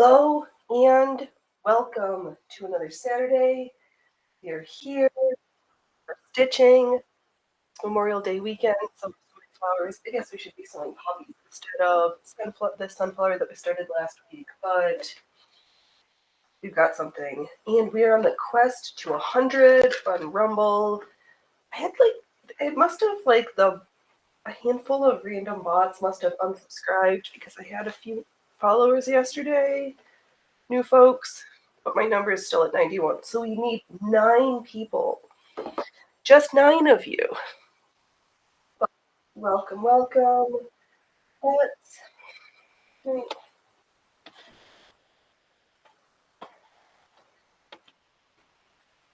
Hello and welcome to another Saturday. We are here for stitching. It's Memorial Day weekend, so we're sewing flowers. I guess we should be sewing poppies instead of the sunflower that we started last week, but we've got something. And we are on the quest to 100 on Rumble. It must have a handful of random bots must have unsubscribed because I had a few followers yesterday. New folks, but my number is still at 91. So we need 9 people. Just 9 of you. But welcome. Let's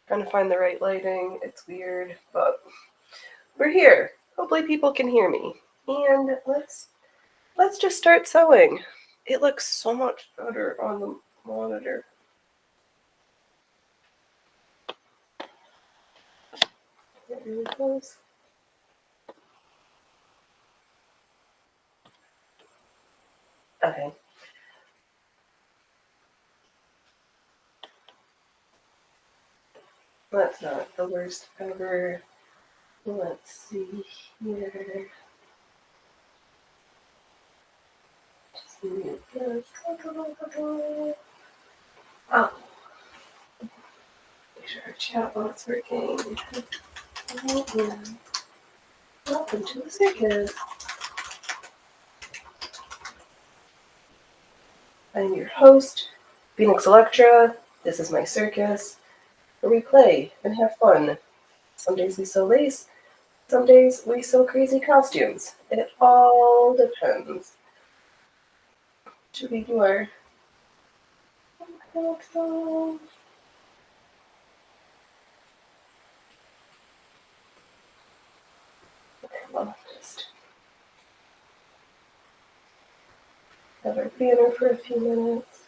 trying to find the right lighting. It's weird, but we're here. Hopefully people can hear me. And let's just start sewing. It looks so much better on the monitor. Really close. Okay. That's not the worst ever. Let's see here. Just mute this. Oh. Make sure our chat bot's working. Welcome to the circus. I'm your host, Phoenix Electra. This is my circus, where we play and have fun. Some days we sew lace, some days we sew crazy costumes. It all depends. Should we do our outro? Well, just have our banner for a few minutes.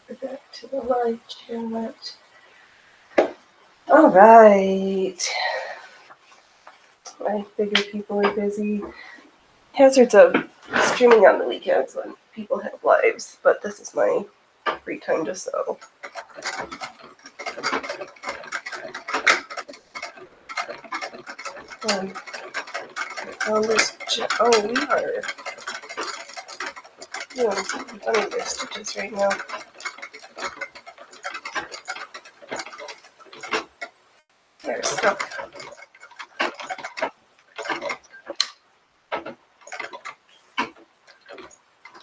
We're back to the live chat. All right. I figure people are busy. Hazards of streaming on the weekends when people have lives, but this is my free time to sew. We are doing some funny gear stitches right now. They're stuck.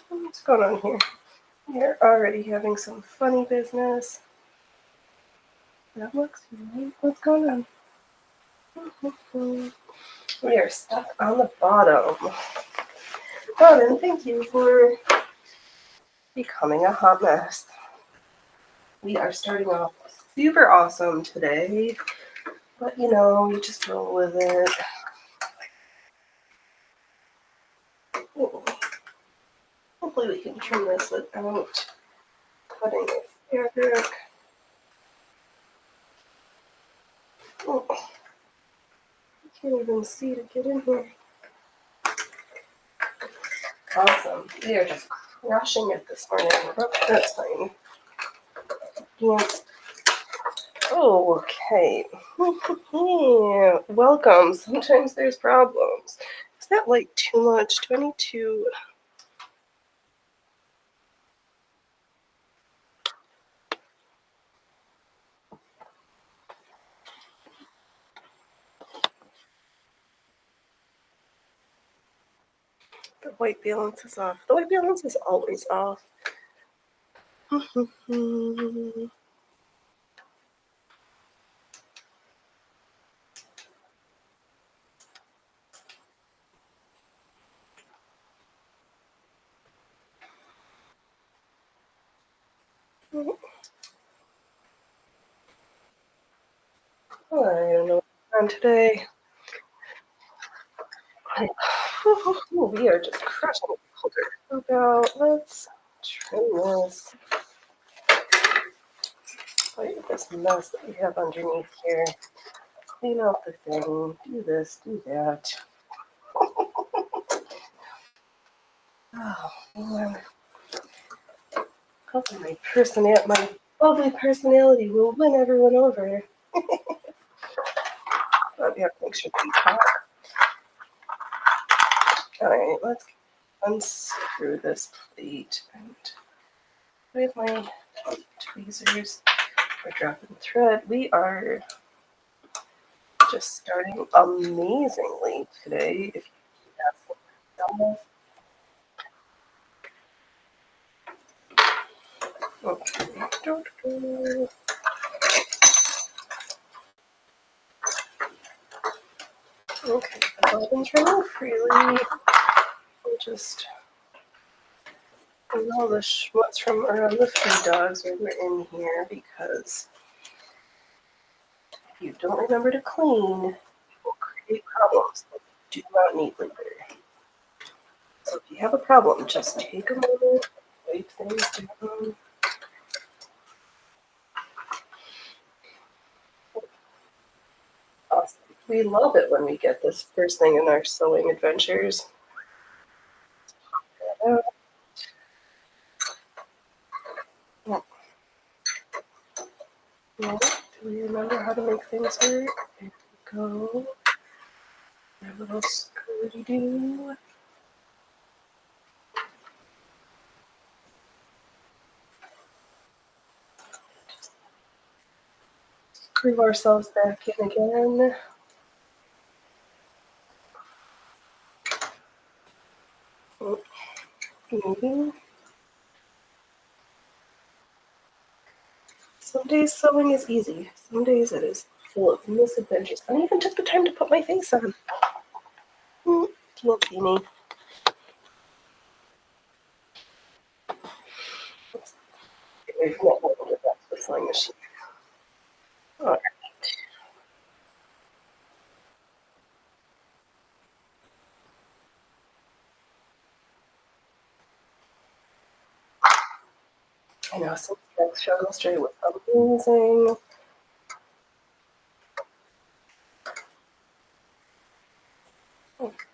What's going on here? We're already having some funny business. That looks right. What's going on? We are stuck on the bottom. Robin, thank you for becoming a hot mess. We are starting off super awesome today, but you just roll with it. Ooh. Hopefully we can trim this without cutting the fabric. Oh, I can't even see to get in here. Awesome. We are just crushing it this morning. Oh, that's fine. Yes. Okay. Welcome. Sometimes there's problems. Is that light too much? Do I need to... The white balance is off. The white balance is always off. I don't know what's on today. We are just crushing it. Let's trim this. Look at this mess that we have underneath here. Clean out the thing. Do this, do that. Oh, man. Hopefully my lovely personality will win everyone over. But we have to make sure we talk. Alright, let's unscrew this plate and with my tweezers for dropping thread. We are just starting amazingly today, if you ask myself. Okay. Okay, the bobbins running freely. We'll just put all the schmutz from around the food dogs when we're in here, because if you don't remember to clean, it will create problems that you do not need later. So if you have a problem, just take a moment, wipe things down. Awesome. We love it when we get this first thing in our sewing adventures. Yeah. Do we remember how to make things work? There we go. Our little scooty-doo. Screw ourselves back in again. Maybe. Some days sewing is easy. Some days it is full of misadventures. I even took the time to put my face on. Can't see me. Let's get away from that one and get back to the sewing machine. Alright. I know, some next show goes straight was amazing. Okay.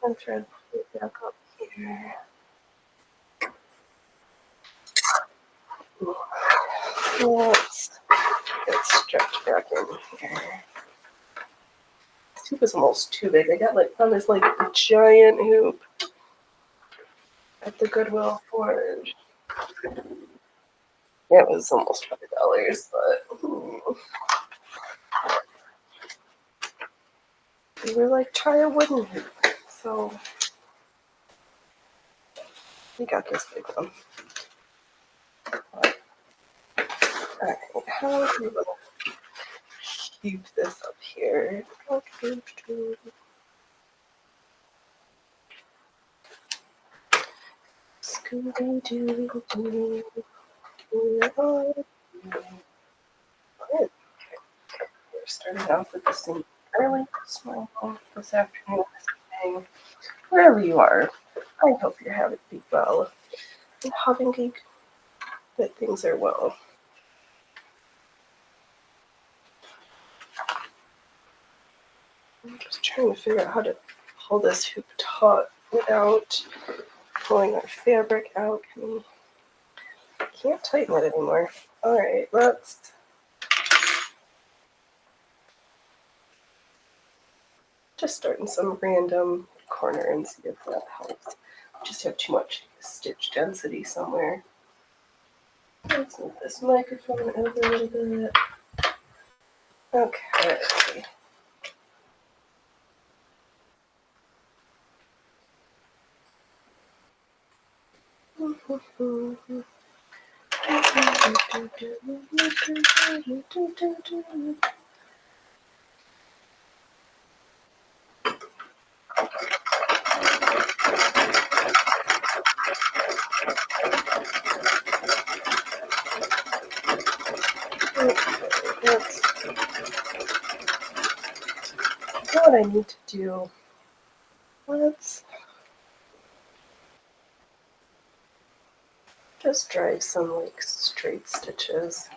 Bobbin thread back up here. Let's get stretched back in here. This hoop is almost too big. I got found this giant hoop at the Goodwill Forge. Yeah, it was almost $5, but we were like, try a wooden hoop. So we got this big one. Alright, how do we keep this up here? Scooby-Doo. We're starting off with the same early small this afternoon, this evening, wherever you are. I hope you're having it well and having that things are well. I'm just trying to figure out how to pull this hoop taut without pulling our fabric out. Can't tighten it anymore. Alright, let's just start in some random corner and see if that helps. Just have too much stitch density somewhere. Let's move this microphone over a little bit. Okay. What I need to do, let's just drive some straight stitches.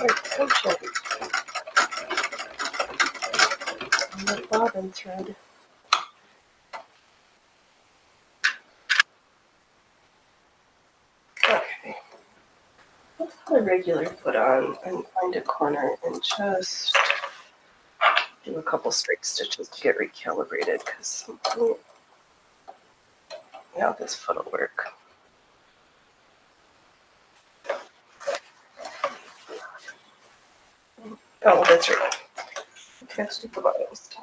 tension on the bobbin thread. Okay. Let's put a regular foot on and find a corner and just do a couple straight stitches to get recalibrated, because now this foot will work. Oh, that's right. Okay, let's do the bottom still.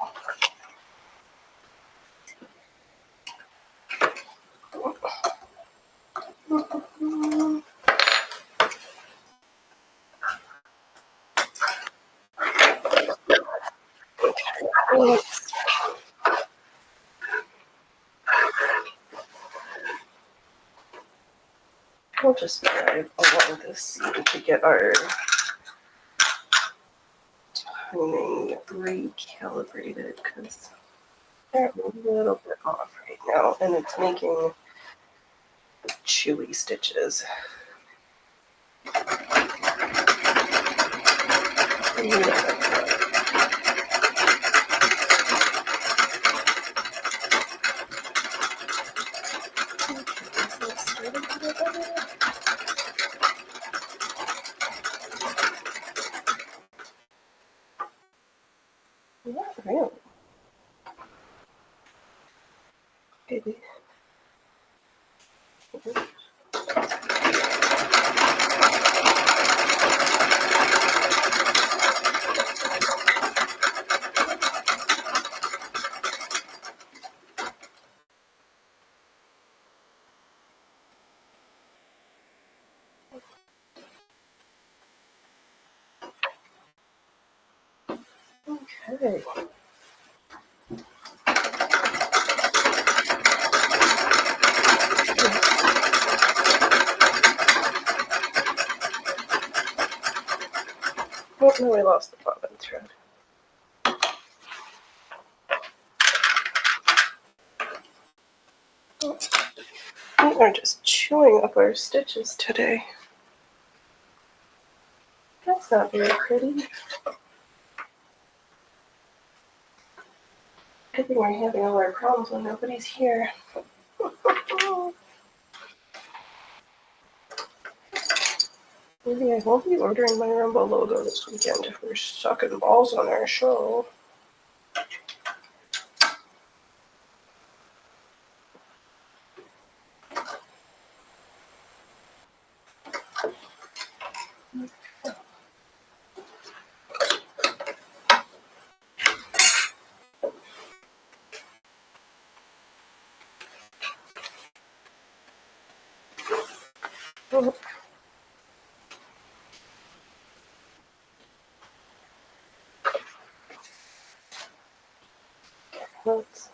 Okay. We'll just drive along this seam to get our timing recalibrated, because they're a little bit off right now, and it's making chewy stitches. Not really. Maybe. Okay. Oh no, I lost the bobbin thread. We are just chewing up our stitches today. That's not very pretty. I think we're having all our problems when nobody's here. Maybe I won't be ordering my Rumble logo this weekend if we're sucking balls on our show. Let's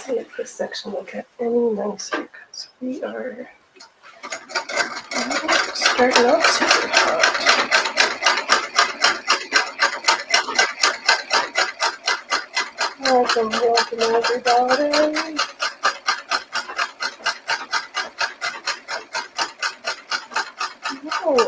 see if this section will get any nicer, because we are starting off super hot. Welcome everybody. Oh,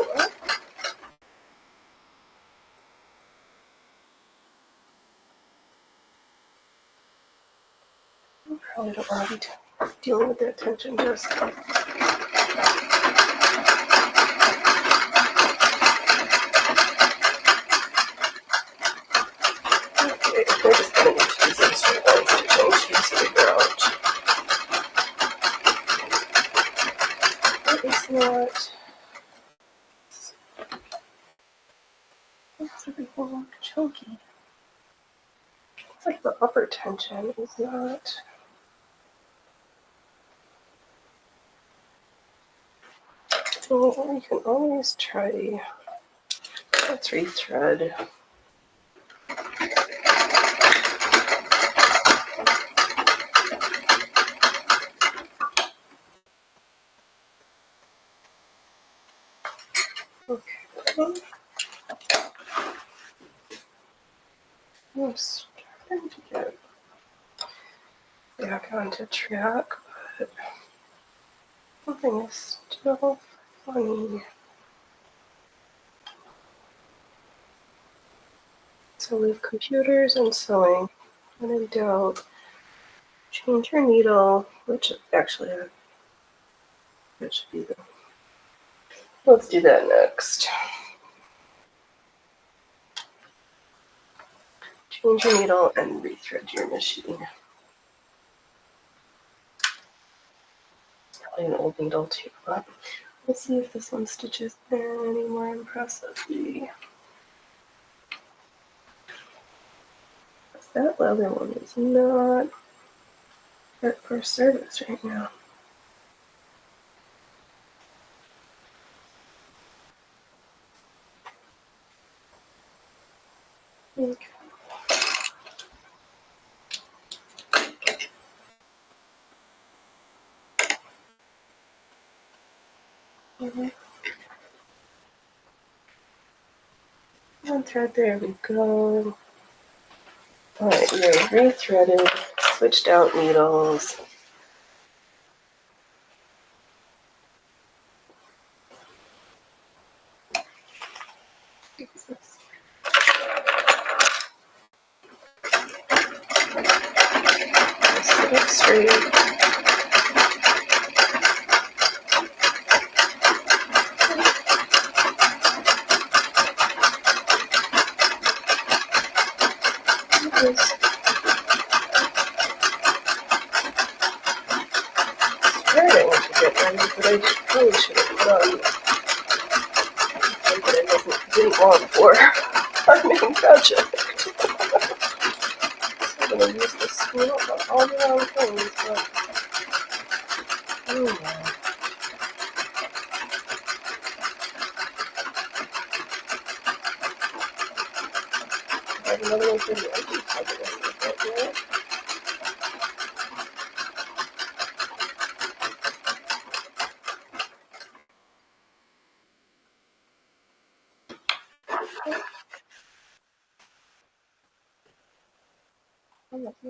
I probably don't want to be dealing with that tension just. Okay, we're just going to use these straight lines to change these figure out. It's not. Makes everything look chunky. It's like the upper tension is not. Well, you can always try. Let's rethread. Okay. I'm starting to get back onto track, but something is still funny. So we have computers and sewing. When in doubt, change your needle, which actually that should be the. Let's do that next. Change your needle and rethread your machine. Probably an old needle too, but let's see if this one stitches any more impressively. That leather one is not fit for service right now. Okay. One thread, there we go. Alright, we are rethreaded, switched out needles. Sit up straight. Starting to get ready, but I probably should have put on something that I didn't want for our main project. So I'm going to use the spool on all the wrong things, but oh well. I have another one for the empty pocket.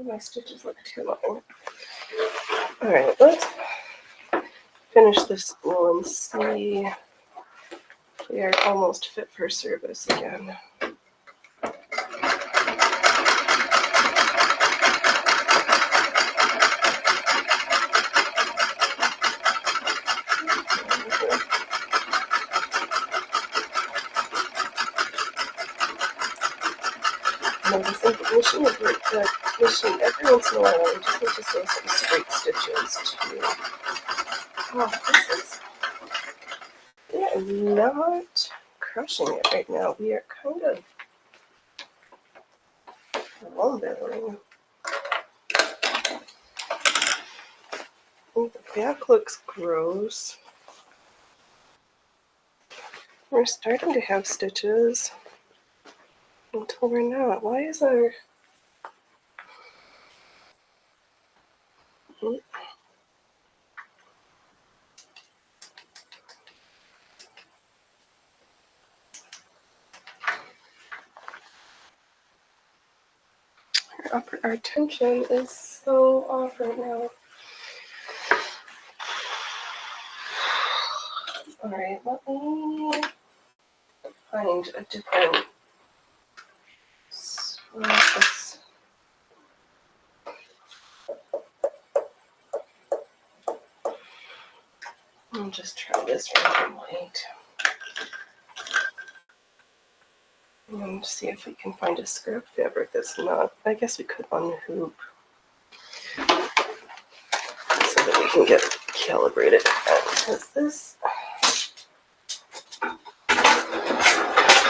My stitches look too long. Alright, let's finish this spool and see if we are almost fit for service again. Machine is like the machine. Every once in a while, I just need to sew some straight stitches too. Oh, we are not crushing it right now. We are kind of wallbelling. I think the back looks gross. We're starting to have stitches until we're not. Why is our our tension is so off right now? Alright, let me find a different surface. I'll just try this random white. And see if we can find a scrap fabric that's not. I guess we could unhoop so that we can get calibrated again. Because this,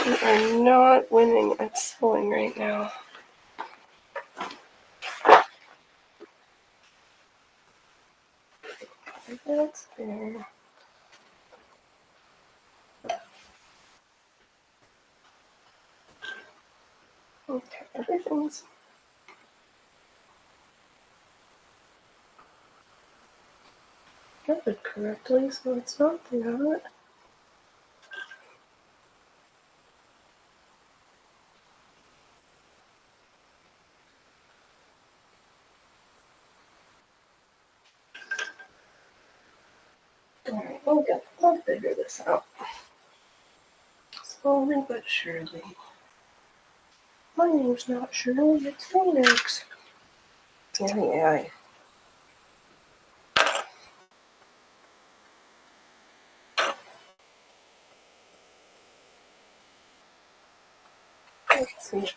we are not winning at sewing right now. That's fair. Okay, everything's gathered correctly, so it's not that. Alright, we'll figure this out. Slowly but surely. My name's not Shirley, it's Phoenix. Yeah. Let's see.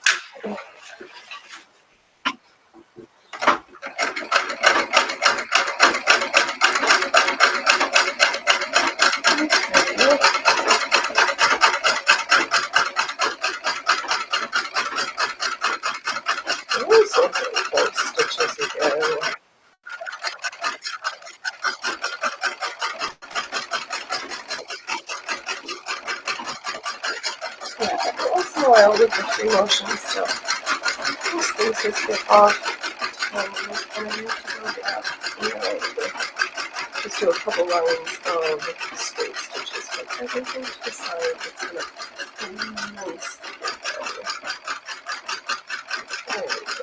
Stitches again. Yeah, once in a while with the free motion stuff, these things just get off. And I need to go back and just do a couple lines of straight stitches, but I think I need to decide it's going to be nice. There we go.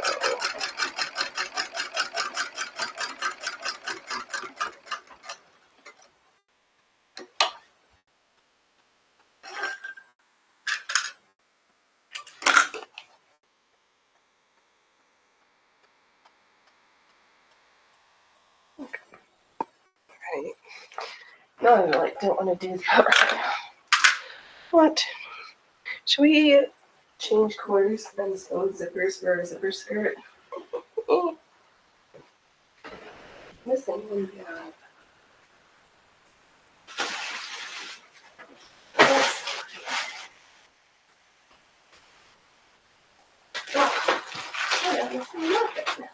Right. No, I really don't want to do that right now. What? Should we change quarters and sew zippers for our zipper skirt? Missing one gap. Yeah, missing nothing.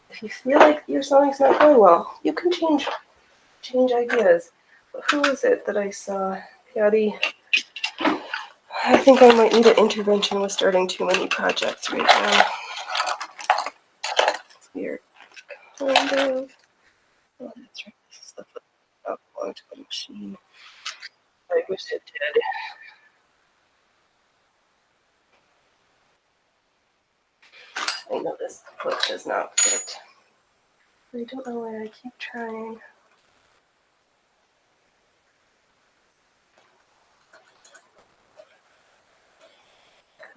If you feel like your sewing's not going well, you can change ideas. But who was it that I saw? Patty. I think I might need an intervention with starting too many projects right now. It's weird. Kind of. Oh, that's right. This is the foot that belonged to the machine. I wish it did. I know this foot does not fit. I don't know why I keep trying.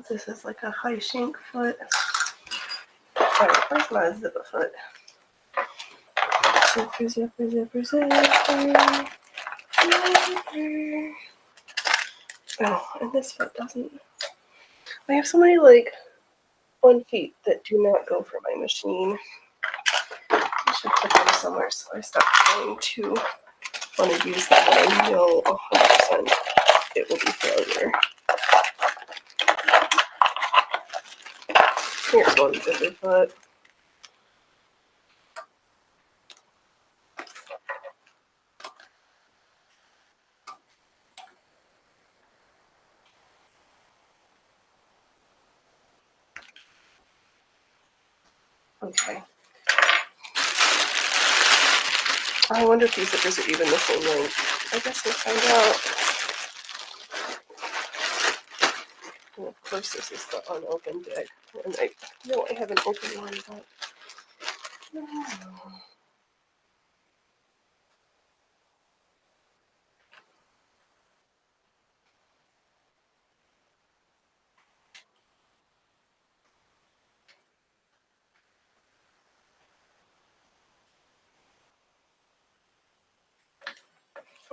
This is like a high shank foot. Alright, where's my zipper foot? Zipper, zipper, zipper, zipper. Oh, and this foot doesn't. I have so many like fun feet that do not go for my machine. I should put them somewhere so I stop trying to want to use them when I know 100% it will be failure. Here's one zipper foot. Okay. I wonder if these zippers are even the same length. I guess we'll find out. And of course, this is the unopened bag. And I know I have an open one, but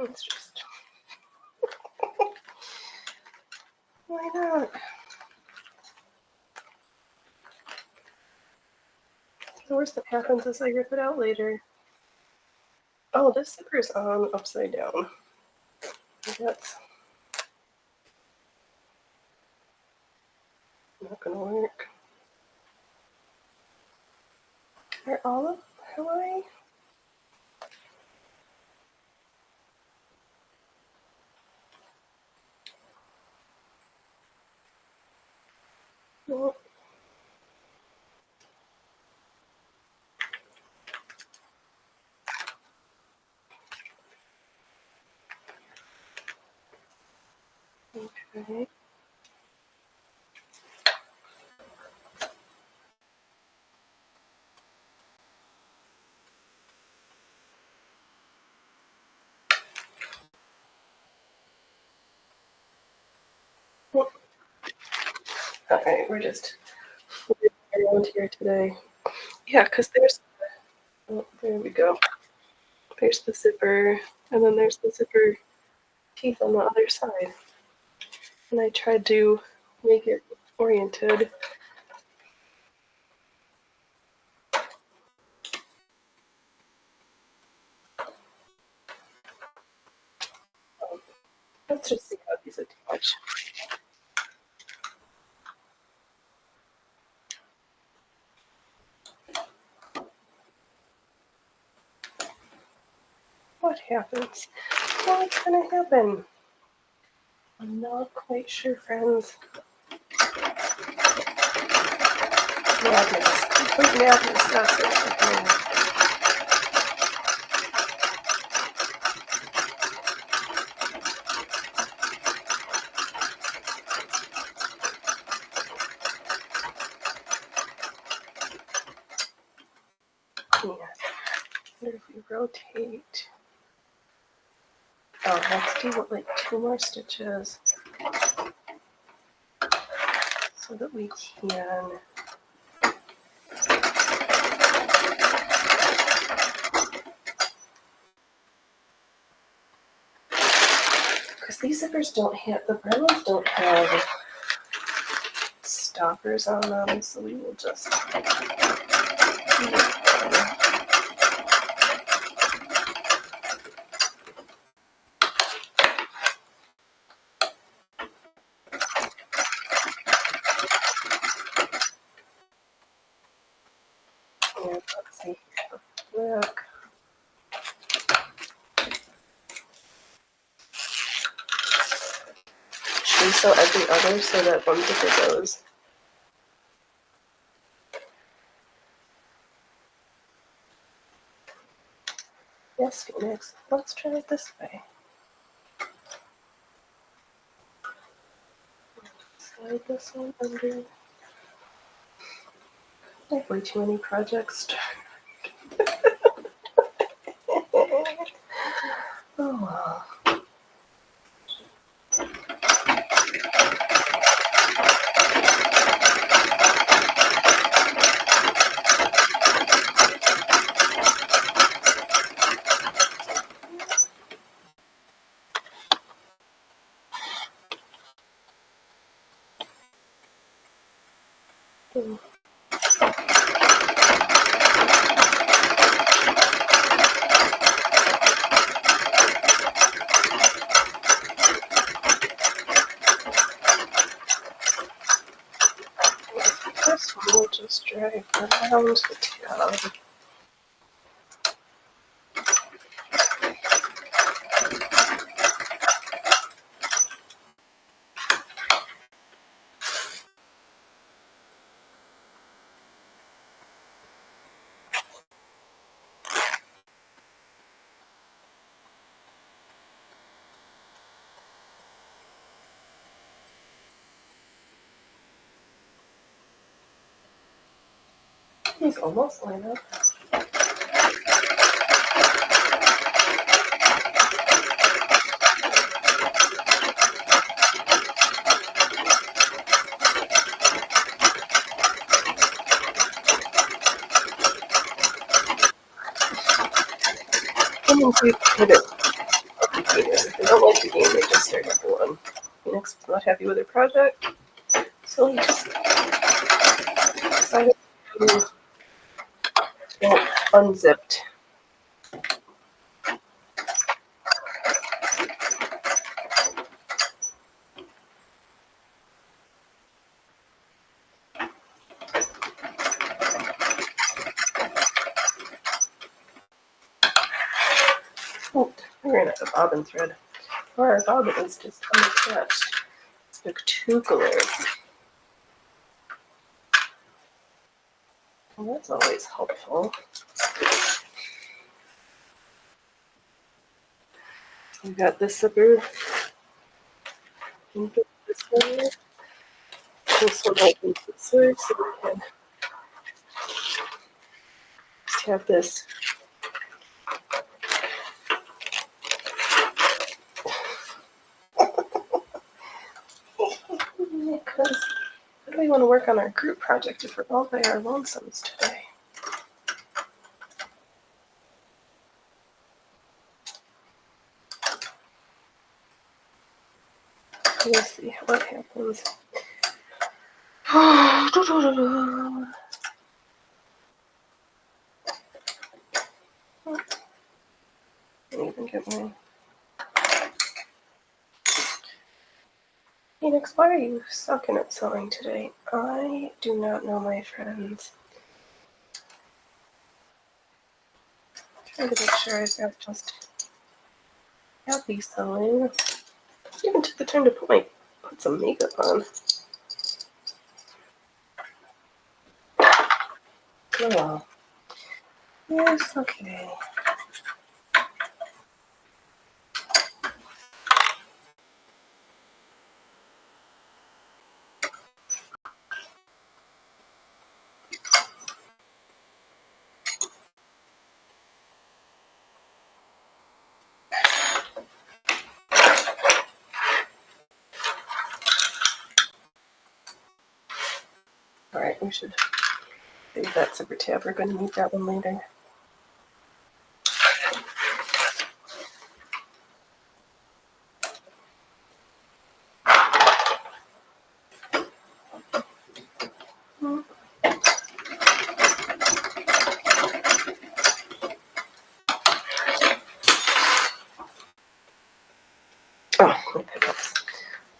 it's just why not? The worst that happens is I rip it out later. Oh, this zipper's on upside down. That's not gonna work. Are all of Hawaii? No. Okay. Alright, we're just fooling around here today. Yeah, because there's, oh, there we go. There's the zipper, and then there's the zipper teeth on the other side. And I tried to make it oriented. Let's just see how these attach. What happens? What's gonna happen? I'm not quite sure, friends. Madness. Complete madness. That's what's happening. Yeah. I wonder if we rotate. Oh, let's do like 2 more stitches so that we can because these zippers don't have, the brown ones don't have stoppers on them, so we will just and let's see. Look. Should we sew every other so that one zipper goes? Yes, Phoenix. Let's try it this way. Slide this one under. I have way too many projects. Oh well. This one will just drag around the tab. These almost line up. And then we hit it. If they don't like the game, they just start at the one. Phoenix was not happy with her project, so he just decided to get unzipped. Oh, we ran out of bobbin thread. Or our bobbin is just unattached. Spectacular. Well, that's always helpful. We got this zipper. This one. This one opens this way, so we can just have this. Because what do anybody want to work on our group project if we're all by our lonesomes today? Let's see what happens. I didn't even get mine. Phoenix, why are you sucking at sewing today? I do not know, my friends. Trying to make sure I've got just happy sewing. I even took the time to put some makeup on. Oh well. Yes, okay. Alright, we should save that zipper tab. We're going to need that one later. Oh, my pickups.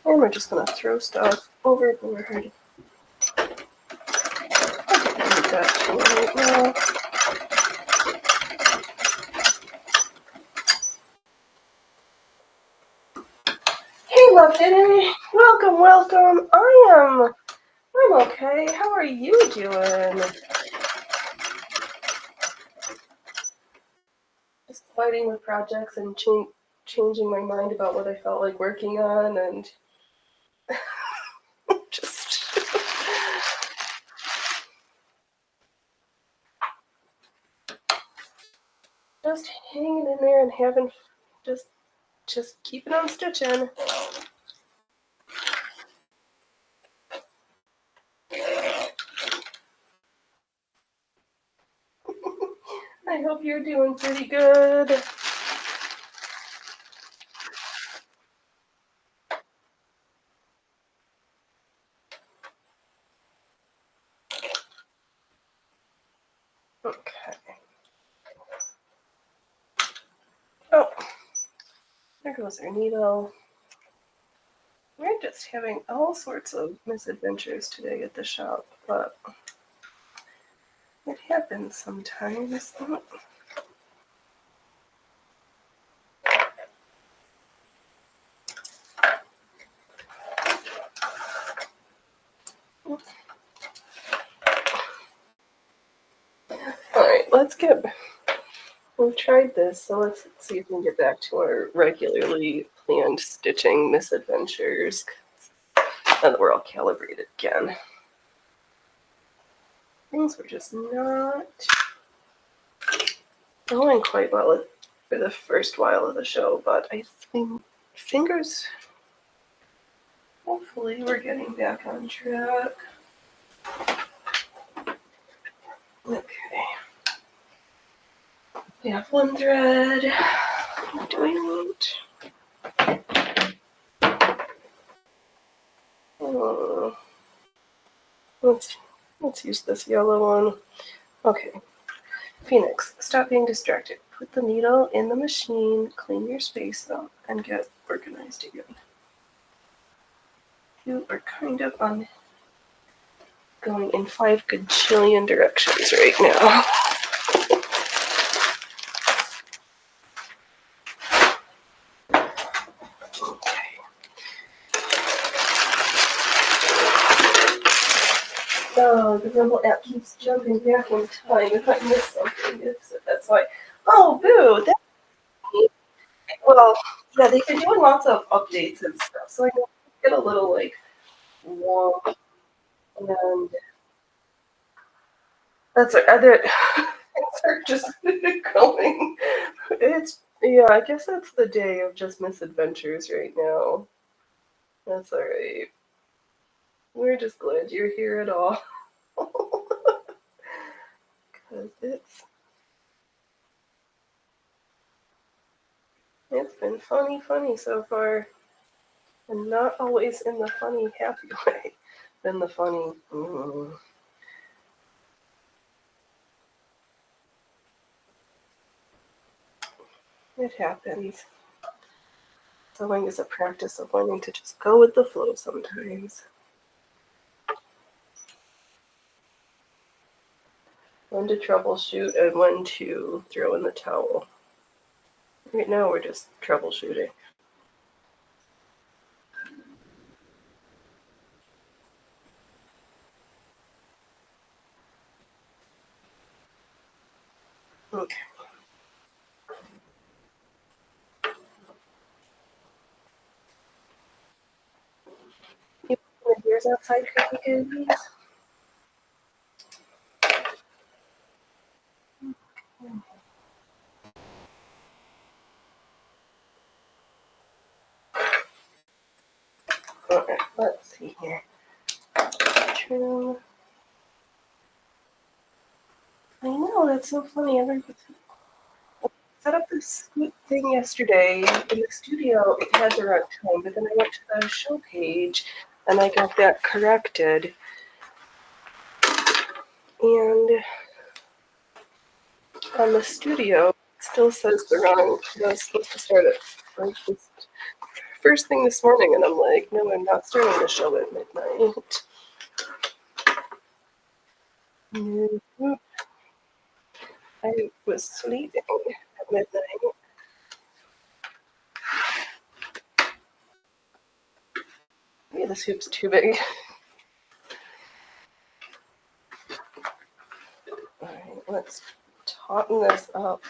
And we're just going to throw stuff overboard. That right now. Hey, Love Today. Welcome. I'm okay. How are you doing? Just fighting with projects and changing my mind about what I felt like working on, and just just hanging in there and having just keeping on stitching. I hope you're doing pretty good. Okay. Oh, there goes our needle. We're just having all sorts of misadventures today at the shop, but it happens sometimes. Alright, we've tried this, so let's see if we can get back to our regularly planned stitching misadventures. Now that we're all calibrated again. Things were just not going quite well for the first while of the show, but I think hopefully we're getting back on track. Okay. We have one thread. What do we want? Oh, let's use this yellow one. Okay. Phoenix, stop being distracted. Put the needle in the machine, clean your space up, and get organized again. You are kind of going in 5 gajillion directions right now. Oh, the Rumble app keeps jumping back in time. If I miss something, that's why. Oh, boo! Well, yeah, they've been doing lots of updates and stuff, so I get a little like wonk, and that's other things are just going. I guess that's the day of just misadventures right now. That's all right. We're just glad you're here at all. Because it's been funny so far. And not always in the funny, happy way. Than the funny. It happens. Sewing is a practice of learning to just go with the flow sometimes. When to troubleshoot and when to throw in the towel. Right now we're just troubleshooting. Okay. You put the ears outside for you guys? Alright, let's see here. True. I know, that's so funny. Everybody set up this thing yesterday in the studio. It had the right time, but then I went to the show page and I got that corrected. And on the studio, it still says the wrong. I was supposed to start it like first thing this morning, and I'm like, no, I'm not starting the show at midnight. I was sleeping at midnight. Maybe this hoop's too big. Alright, let's tauten this up.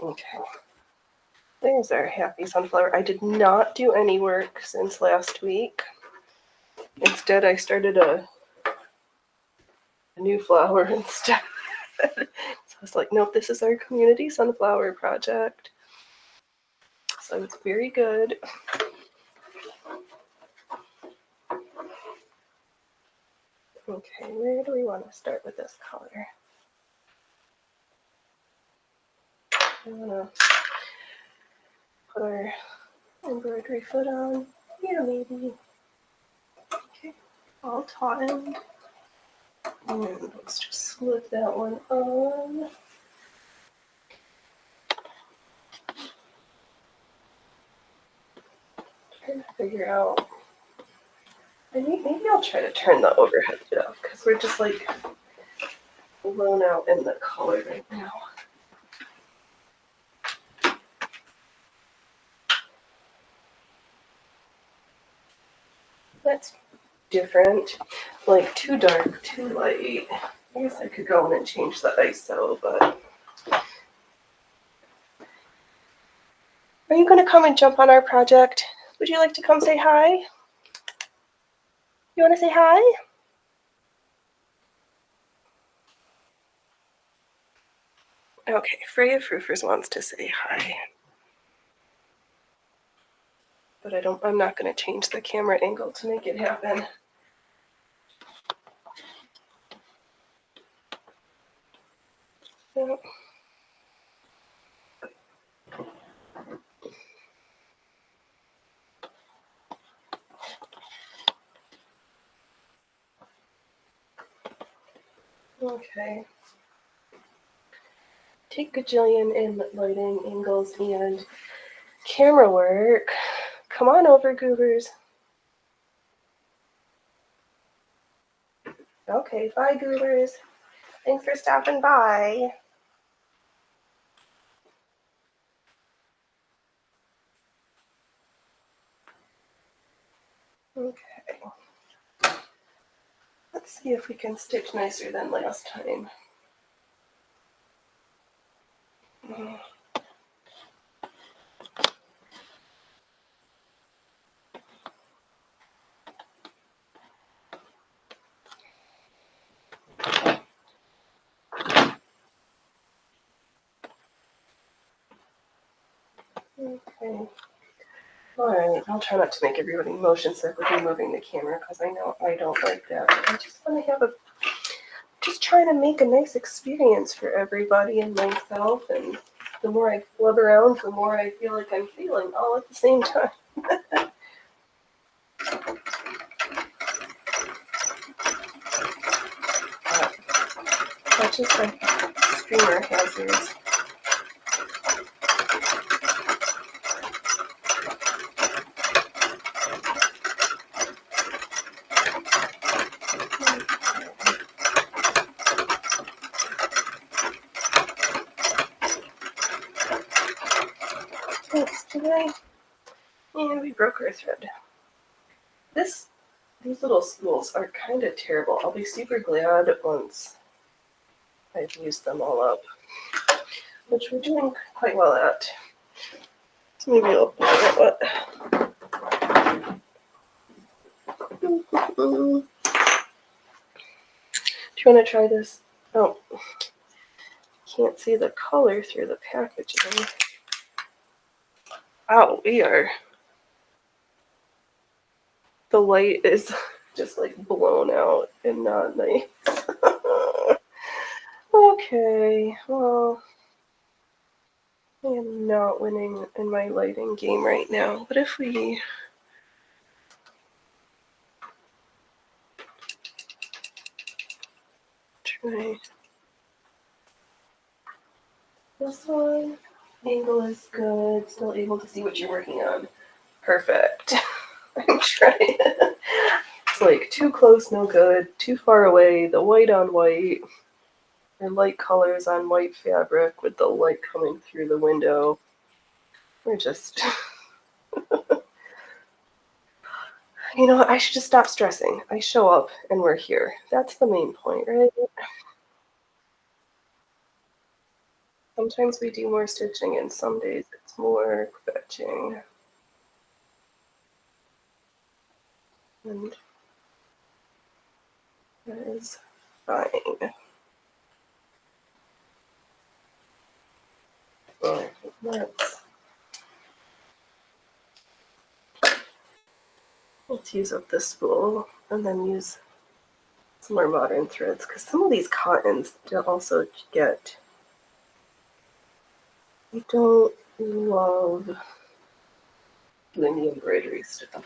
Okay. There's our happy sunflower. I did not do any work since last week. Instead, I started a new flower instead. So I was like, nope, this is our community sunflower project. So it's very good. Okay, where do we want to start with this color? I want to put our embroidery foot on. Yeah, maybe. Okay, all tautened. And let's just slip that one on. Trying to figure out. Maybe I'll try to turn the overhead up because we're just like blown out in the color right now. That's different. Like too dark, too light. I guess I could go in and change the ISO, but. Are you going to come and jump on our project? Would you like to come say hi? You want to say hi? Okay, Freya Frufers wants to say hi. But I'm not going to change the camera angle to make it happen. Yep. Okay. Take gajillion in lighting angles and camera work. Come on over, goobers. Okay, bye, goobers. Thanks for stopping by. Okay. Let's see if we can stitch nicer than last time. Okay. Alright, I'll try not to make everybody motion sick with me moving the camera because I know I don't like that. But I just want to have just trying to make a nice experience for everybody and myself. And the more I flub around, the more I feel like I'm feeling all at the same time. That's just like streamer hazards. Today, and we broke our thread. These little spools are kind of terrible. I'll be super glad once I've used them all up, which we're doing quite well at. So maybe I'll put what. Do you want to try this? Oh, can't see the color through the packaging. Oh, the light is just like blown out and not nice. Okay, well, I am not winning in my lighting game right now, but if we try this one, angle is good, still able to see what you're working on. Perfect. I'm trying. It's like too close, no good, too far away, the white on white, or light colors on white fabric with the light coming through the window. We're just, you know, I should just stop stressing. I show up and we're here. That's the main point, right? Sometimes we do more stitching and some days it's more fetching. And that is fine. Let's use up this spool and then use some more modern threads because some of these cottons also get. I don't love doing the embroidery stuff.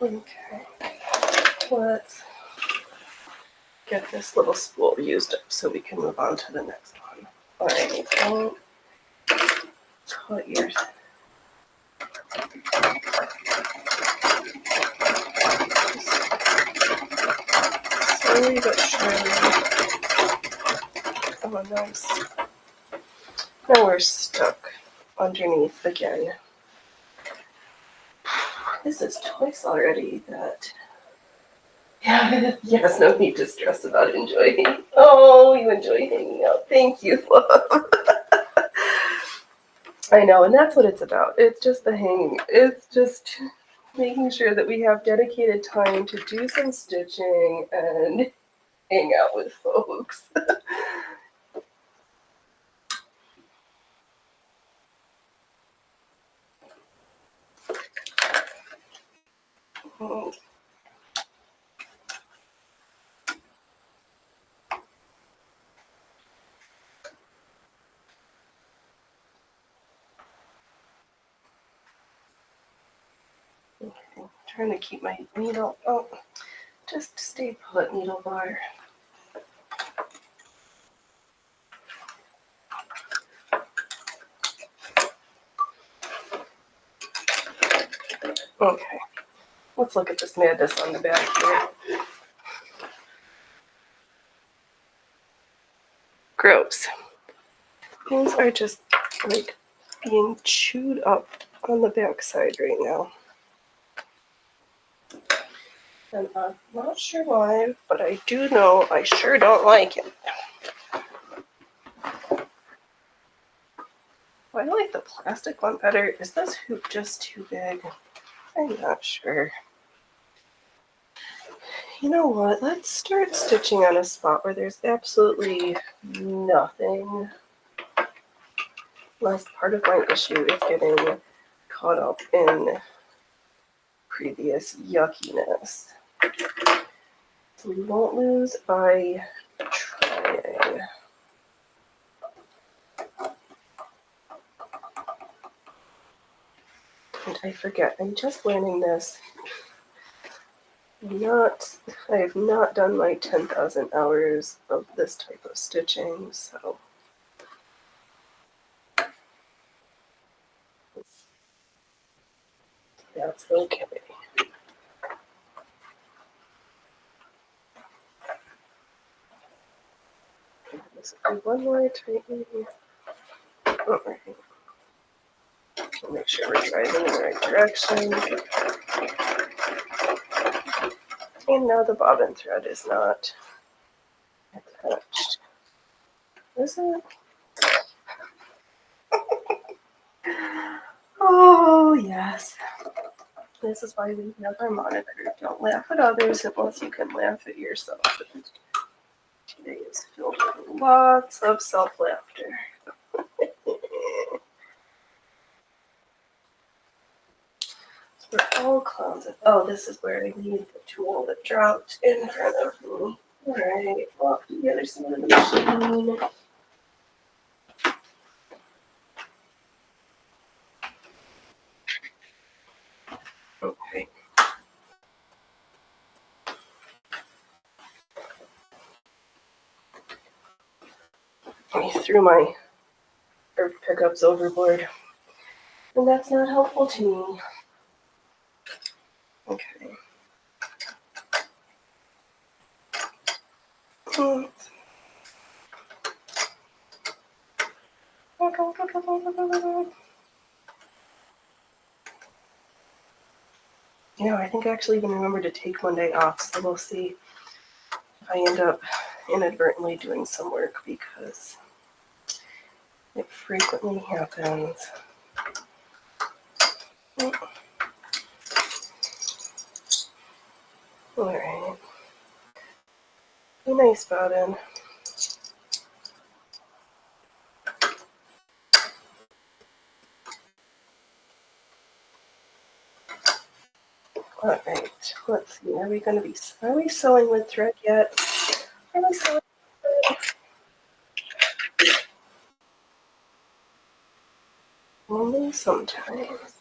Okay, let's get this little spool used up so we can move on to the next one. All right, don't cut yours. Slowly but surely. Oh, nice. Now we're stuck underneath again. This is twice already that. Yeah, yes, no need to stress about enjoying. Oh, you enjoy hanging out. Thank you, love. I know, and that's what it's about. It's just the hanging. It's just making sure that we have dedicated time to do some stitching and hang out with folks. Okay, trying to keep my needle. Oh, just stay put, needle bar. Okay, let's look at this madness on the back here. Gross. Things are just like being chewed up on the backside right now. And I'm not sure why, but I do know I sure don't like it. Oh, I like the plastic one better. Is this hoop just too big? I'm not sure. You know what? Let's start stitching on a spot where there's absolutely nothing. Last part of my issue is getting caught up in previous yuckiness. So we won't lose by trying. And I forget, I'm just learning this. I have not done my 10,000 hours of this type of stitching, so that's okay. Let's do one more tightening. All right. Make sure we're driving in the right direction. And now the bobbin thread is not attached. Is it? Oh, yes. This is why we have our monitor. Don't laugh at others unless you can laugh at yourself. Today is filled with lots of self-laughter. We're all clowns. Oh, this is where I need the tool that dropped in front of me. Alright, well, the other side of the machine. Okay. I threw my herb pickups overboard, and that's not helpful to me. Okay. You know, I think I actually even remembered to take one day off, so we'll see if I end up inadvertently doing some work because it frequently happens. Alright. Be nice, bobbin. Alright, let's see. Are we sewing with thread yet? Are we sewing with thread? Only sometimes.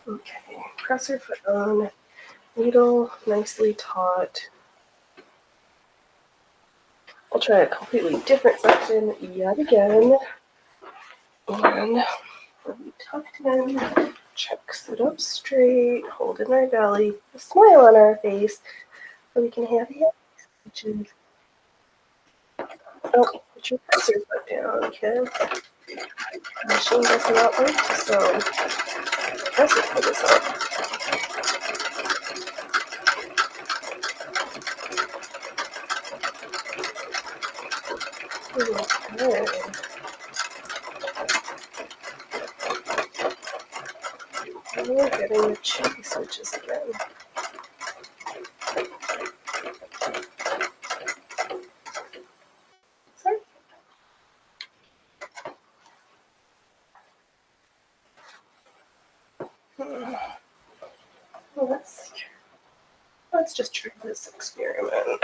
Okay, presser foot on, needle nicely taut. I'll try a completely different section yet again. And we'll be tucked in, check sit up straight, hold in our belly, a smile on our face, so we can have happy stitches. Oh, put your presser foot down, kid. The machine does not work, so presser foot is up. Okay. And we're getting the cheeky switches again. Sorry. Well, let's just try this experiment.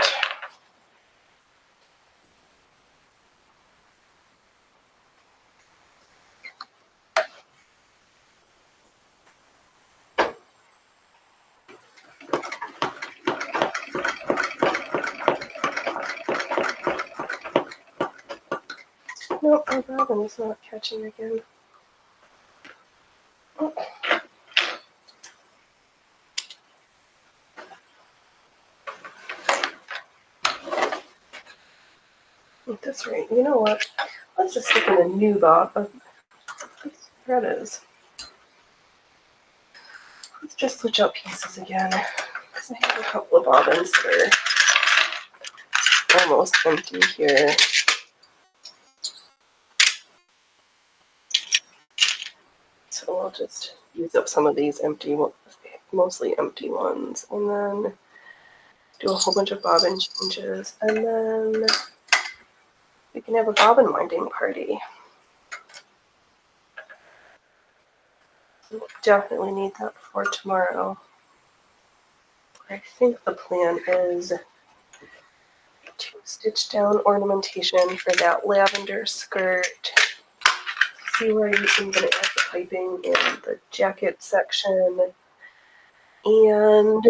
Nope, my bobbin is not catching again. Oh. That's right. You know what? Let's just stick in a new bob. Thread is. Let's just switch out pieces again. because I have a couple of bobbins that are almost empty here. So I'll just use up some of these mostly empty ones, and then do a whole bunch of bobbin changes, and then we can have a bobbin winding party. We'll definitely need that for tomorrow. I think the plan is to stitch down ornamentation for that lavender skirt. See where I'm going to add the piping in the jacket section. And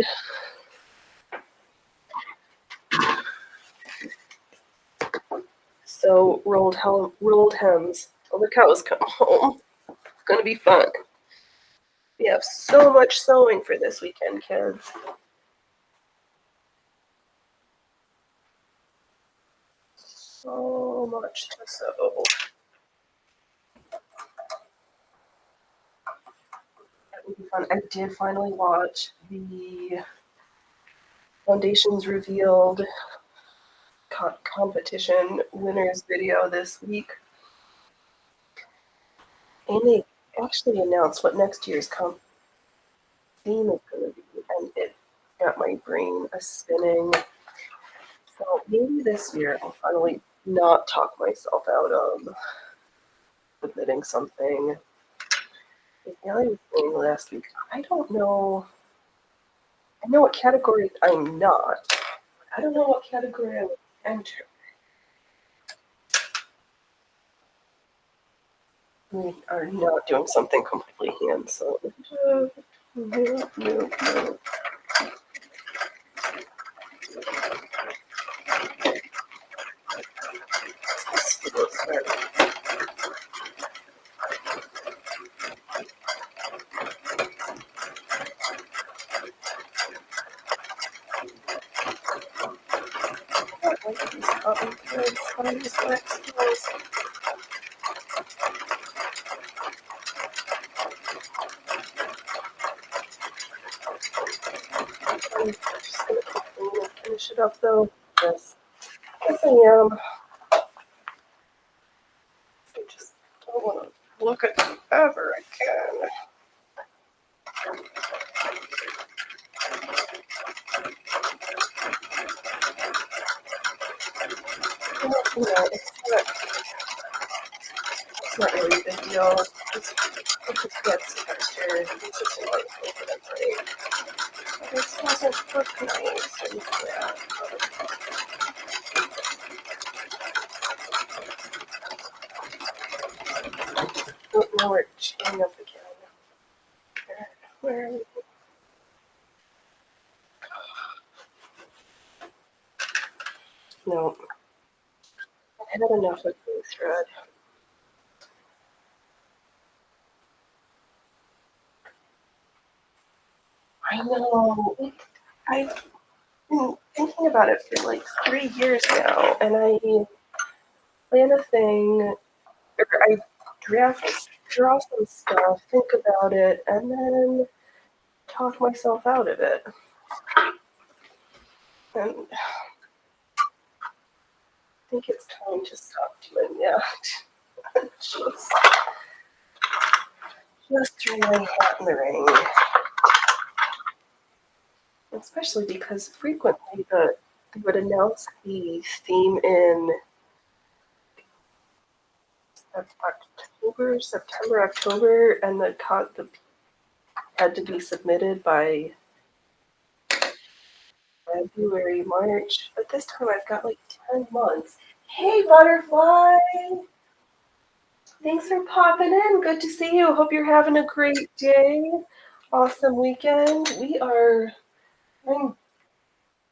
so rolled hems till the cows come home. It's going to be fun. We have so much sewing for this weekend, kids. So much to sew. That will be fun. I did finally watch the Foundations Revealed competition winners video this week. And they actually announced what next year's theme is going to be, and it got my brain a-spinning. So maybe this year I'll finally not talk myself out of submitting something. I was saying last week, I don't know. I know what category I'm not. I don't know what category I would enter. We are not doing something completely hand sewn. No. I'm just going to finish it up though. Yes, I am. I just don't want to look at them ever again. You know, it's not really a big deal. It just gets texture. It's just a light thing that I break. It doesn't look nice and yeah. Oh, now we're chained up again. Where are we? No. I had enough of glue thread. I know. I've been thinking about it for like 3 years now, and I plan a thing, or I draw some stuff, think about it, and then talk myself out of it. And I think it's time to stop doing that. just throw my hat in the ring. Especially because frequently they would announce the theme in September, October, and the had to be submitted by February, March. But this time I've got like 10 months. Hey, butterfly! Thanks for popping in. Good to see you. Hope you're having a great day. Awesome weekend. I'm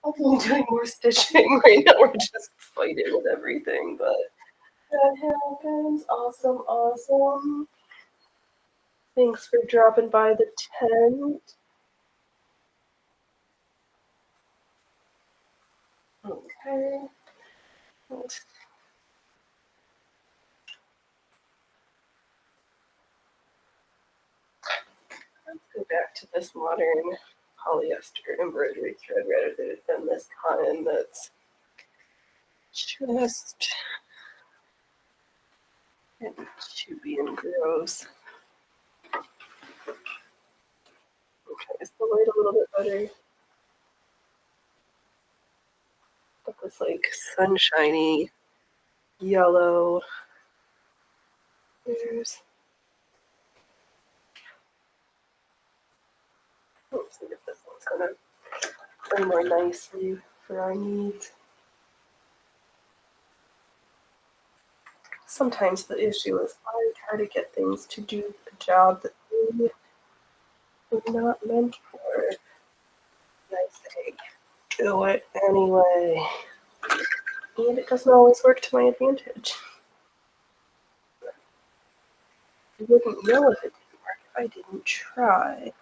hopefully doing more stitching right now. We're just fighting with everything, but that happens. Awesome. Thanks for dropping by the tent. Okay. Let's go back to this modern polyester embroidery thread rather than this cotton that's just chewy and gross. Okay, is the light a little bit better? Got this like sunshiny yellow. Let's see if this one's gonna play more nicely for our needs. Sometimes the issue is I try to get things to do the job that they were not meant for. And I say, do it anyway. And it doesn't always work to my advantage. I wouldn't know if it didn't work if I didn't try.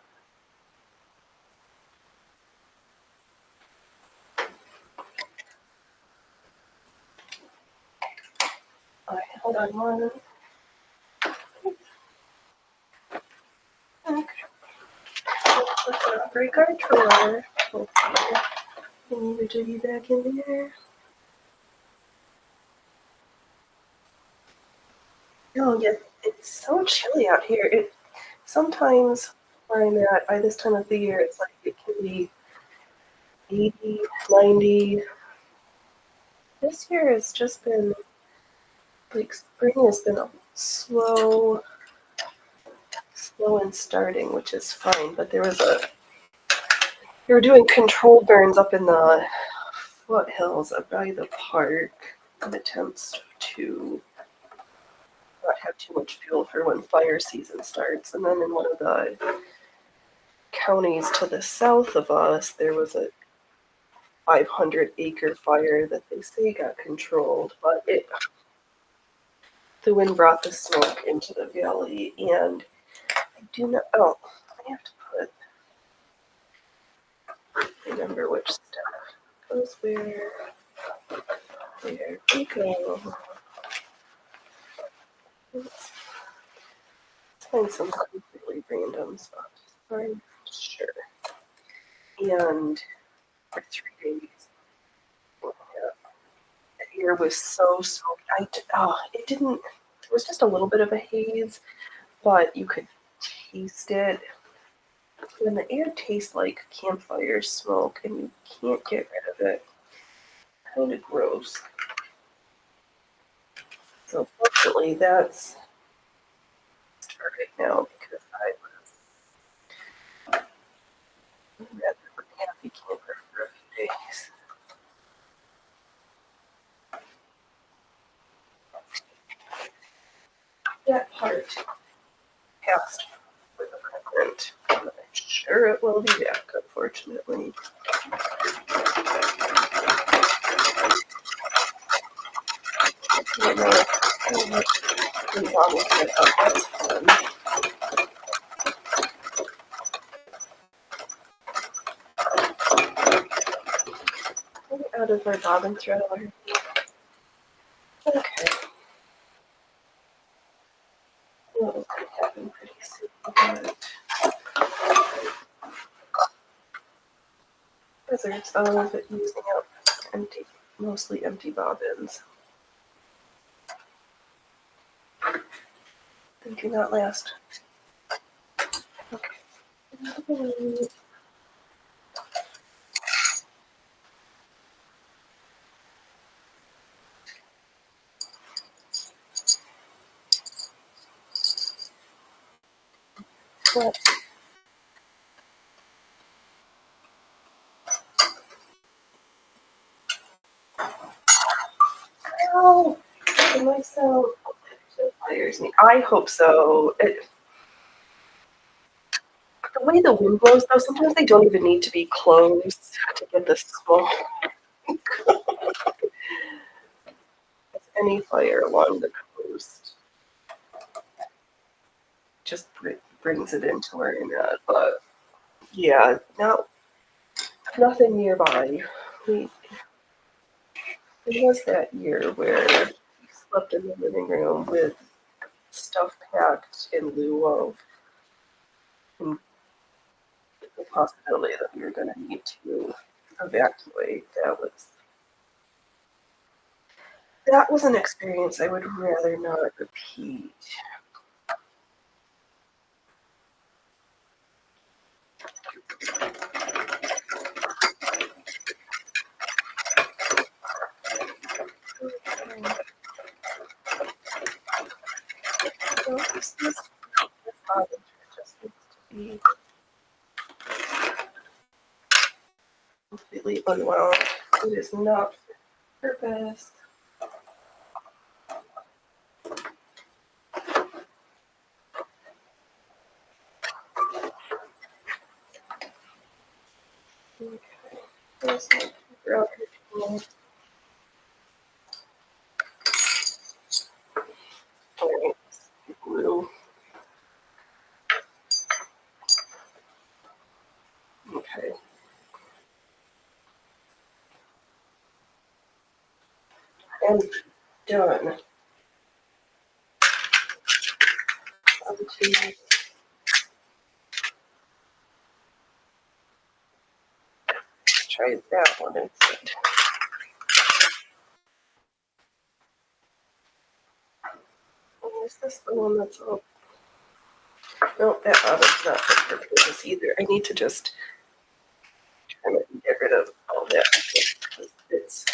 Alright, hold on one. Okay. Let's not break our drawer. Okay. We need to jiggy back in there. Oh, yeah, it's so chilly out here. It sometimes where I'm at by this time of the year, it's like it can be 80, 90. This year has just been like spring has been slow and starting, which is fine. But they were doing control burns up in the foothills up by the park in attempts to not have too much fuel for when fire season starts. And then in one of the counties to the south of us, there was a 500-acre fire that they say got controlled, but the wind brought the smoke into the valley, and I do not. Oh, I have to remember which step goes where. There we go. Let's find some completely random stuff. I'm sure. And for 3 days, yeah, the air was so soaked. It didn't. There was just a little bit of a haze, but you could taste it. When the air tastes like campfire smoke and you can't get rid of it, kind of gross. So fortunately, that's right now because I was rather happy camper for a few days. That part passed with a present. I'm sure it will be back, unfortunately. I don't know what's wrong with it. That's fun. Out of our bobbin thread already. Okay. Well, it's going to happen pretty soon. But Wizards of using up mostly empty bobbins. They do not last. Okay. What? Ow! Myself. It fires me. I hope so. The way the wind blows, though, sometimes they don't even need to be closed to get the smoke. Any fire along the coast just brings it into where I'm at. But yeah, nothing nearby. There was that year where we slept in the living room with stuff packed in lieu of the possibility that we were going to need to evacuate. That was an experience I would rather not repeat. So this bottom just needs to be completely unwound. It is not for purpose. Okay. There's my paper out here. Alright, glue. Okay. And done. Try that one instead. Is this the one that's all? No, that bottom's not for purpose either. I need to just try to get rid of all that. It's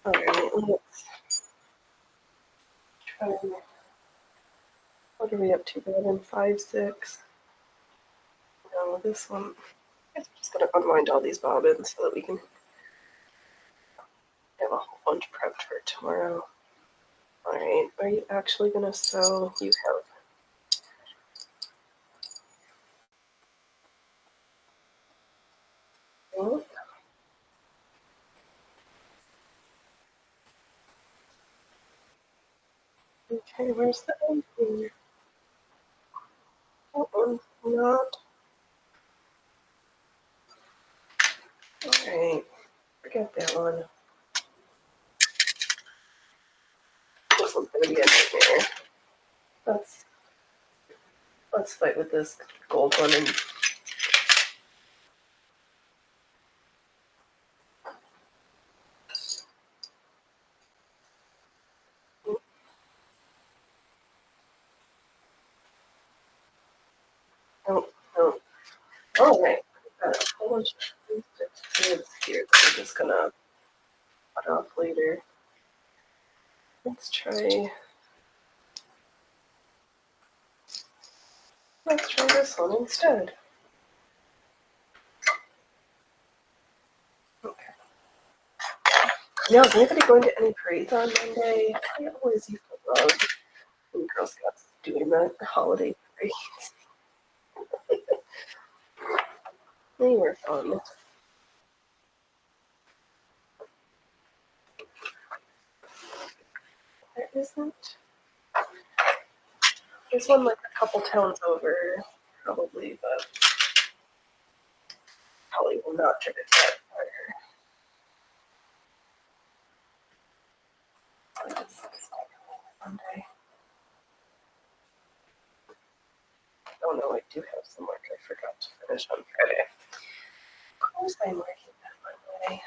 alright, let's try. What are we up to, Robin? 5, 6. No, this one. I'm just gonna unwind all these bobbins so that we can have a whole bunch prepped for tomorrow. Alright, are you actually gonna sew? You have. Oh. Okay, where's the end here? That one's not. Alright, forget that one. This one's gonna be a nightmare. Let's fight with this gold one and oh, oh. Alright, got a whole bunch of things here that I'm just gonna cut off later. Let's try this one instead. Okay. Now, is anybody going to any parades on Monday? I always used to love when Girl Scouts doing the holiday parades. They were fun. There isn't. There's one like a couple towns over, probably, but probably will not trip it that far. Monday. Oh no, I do have some work I forgot to finish on Friday. Of course I'm working that Monday.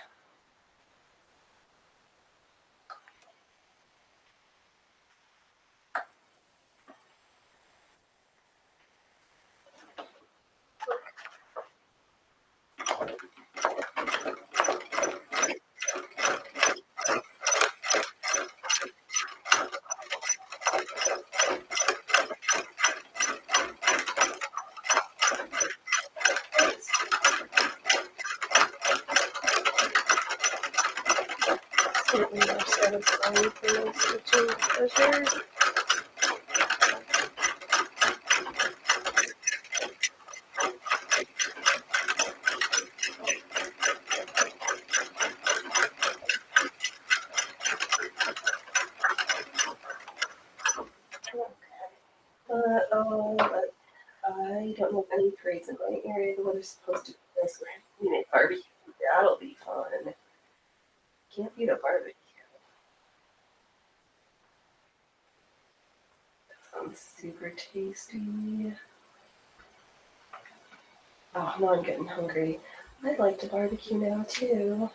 Certainly more satisfying for my stitching pleasure. But I don't know of any parades in my area. The weather's supposed to be nice. We're having a barbecue. That'll be fun. Can't beat a barbecue. sounds super tasty. Oh, now I'm getting hungry. I'd like to barbecue now too.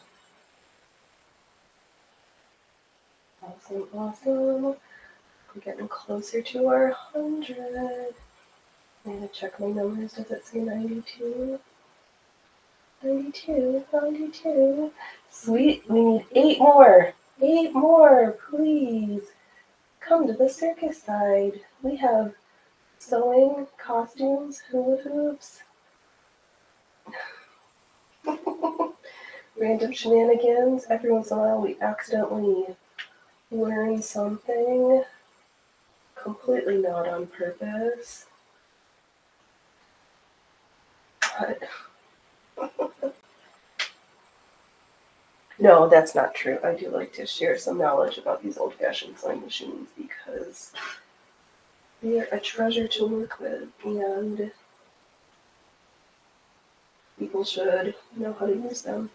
Awesome, awesome. We're getting closer to our 100. I'm gonna check my numbers. Does it say 92? 92, 92. Sweet, we need 8 more. 8 more, please. Come to the circus side. We have sewing, costumes, hula hoops, random shenanigans. Every once in a while we accidentally learn something completely not on purpose. But no, that's not true. I do like to share some knowledge about these old-fashioned sewing machines because they are a treasure to work with, and people should know how to use them.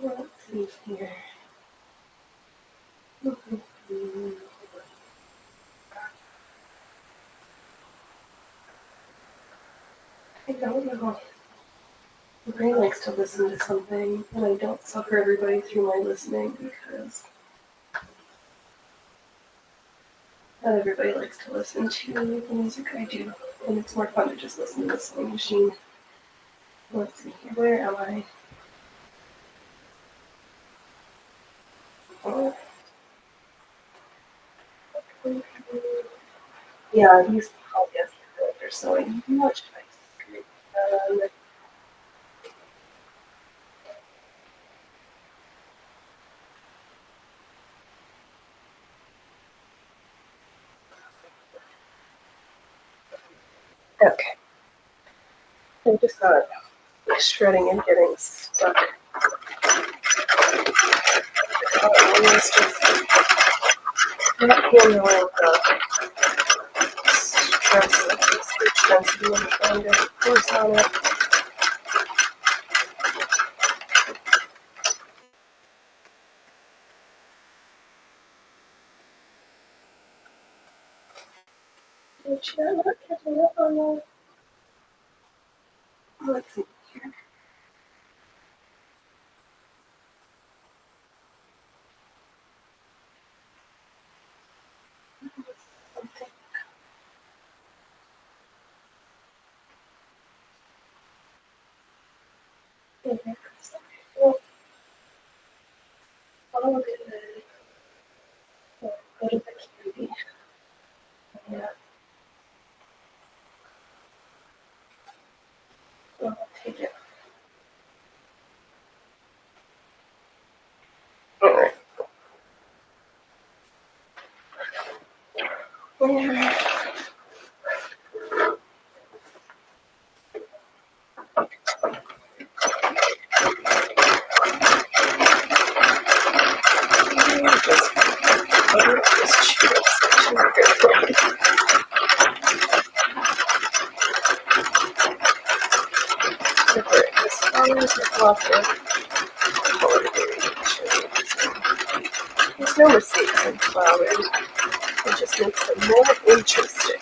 Let's see here. I don't know. My brain likes to listen to something, and I don't suffer everybody through my listening because not everybody likes to listen to the music I do, and it's more fun to just listen to the sewing machine. Let's see here. Where am I? Oh. Yeah, these polyester are sewing much nicer. Okay. I just got shredding and getting stuck. It's just not handling the stress of this stitch density and trying to force on it. And she's not catching up on that. Let's see here. Something. Well, I'll go to the candy. Yeah, I'll take it. Alright. Yeah. There's no mistakes in flowers. It just makes them more interesting.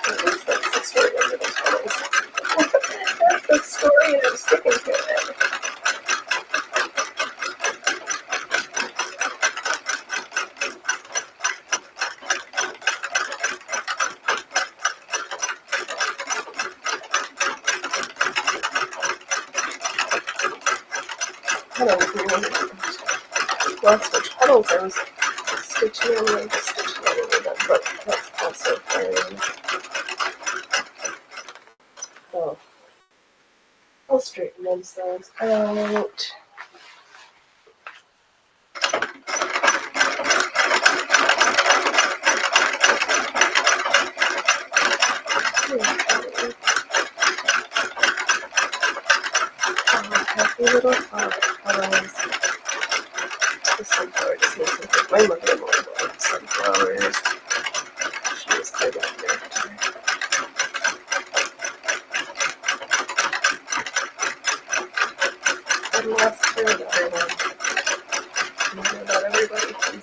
At least that's the story of the tunnels. That's the story, and I'm sticking to it. Last for tunnels, I was stitching in and just stitching in them, but that's also fine. Oh, I'll straighten themselves out. Happy little flower petals. The sunflower just makes me think my mother loved sunflowers. She was quite up there. And last for another one. Not everybody can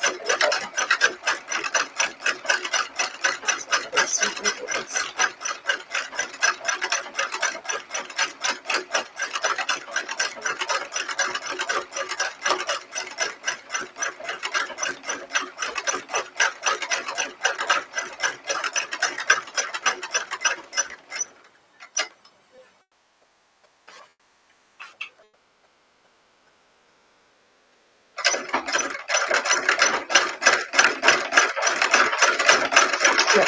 Yeah.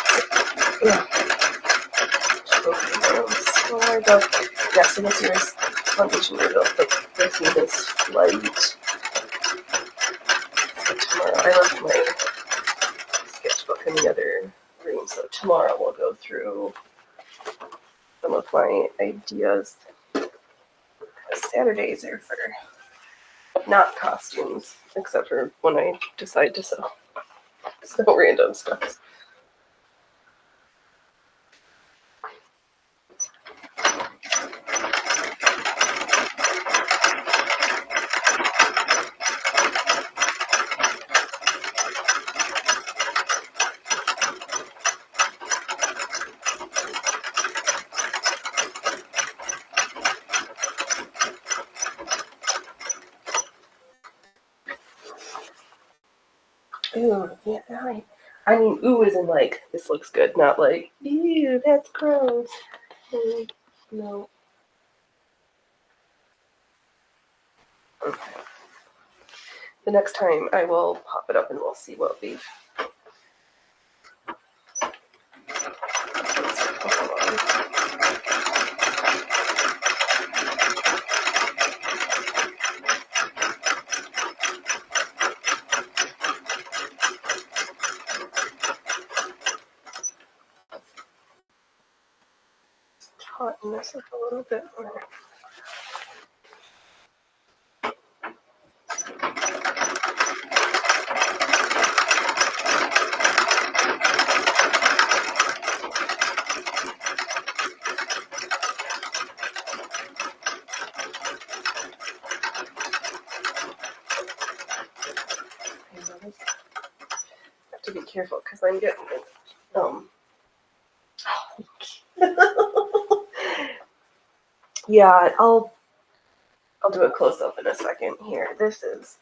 So I go. Yeah, so this year's foundation will the theme is light. So tomorrow I left my sketchbook in the other room, so tomorrow we'll go through some of my ideas. Saturdays are for not costumes, except for when I decide to sew random stuff. Ooh, yeah, I mean, ooh isn't like, this looks good, not like, ew, that's gross. No. Okay. The next time I will pop it up and we'll see what we've. Tighten this up a little bit more. Have to be careful because I'm getting yeah, I'll do a close up in a second here. This is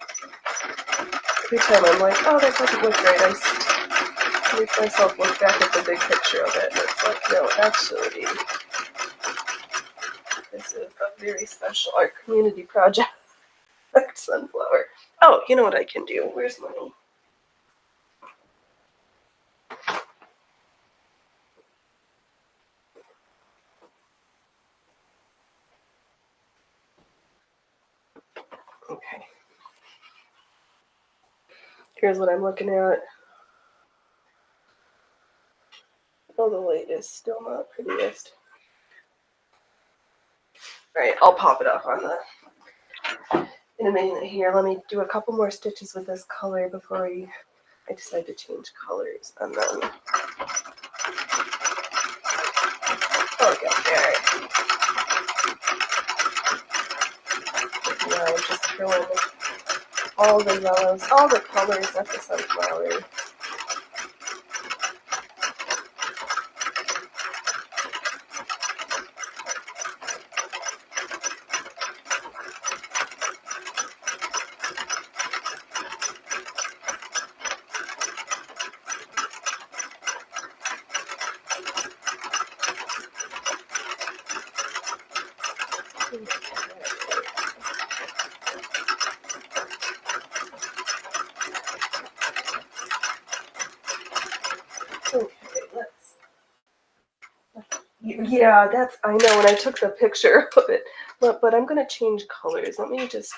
every time I'm like, oh, that doesn't look right. I make myself look back at the big picture of it, and it's like, no, actually, this is a very special art community project. Sunflower. Oh, you know what I can do? Where's money? Okay. Here's what I'm looking at. Oh, the light is still not prettiest. Alright, I'll pop it up on in a minute here. Let me do a couple more stitches with this color before I decide to change colors, and then okay. Now just throw in all the yellows, all the colors of the sunflower. Yeah, that's, I know, and I took the picture of it, but I'm going to change colors. Let me just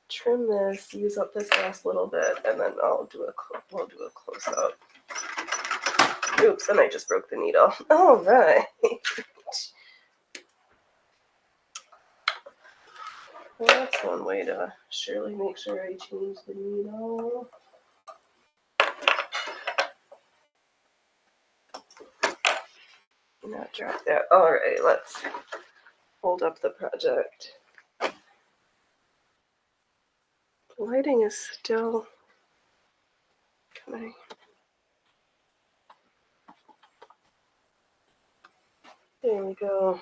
trim this, use up this last little bit, and then we'll do a close up. Oops, and I just broke the needle. All right. Well, that's one way to surely make sure I change the needle. Not drop that. All right, let's hold up the project. The lighting is still. Can I? There we go.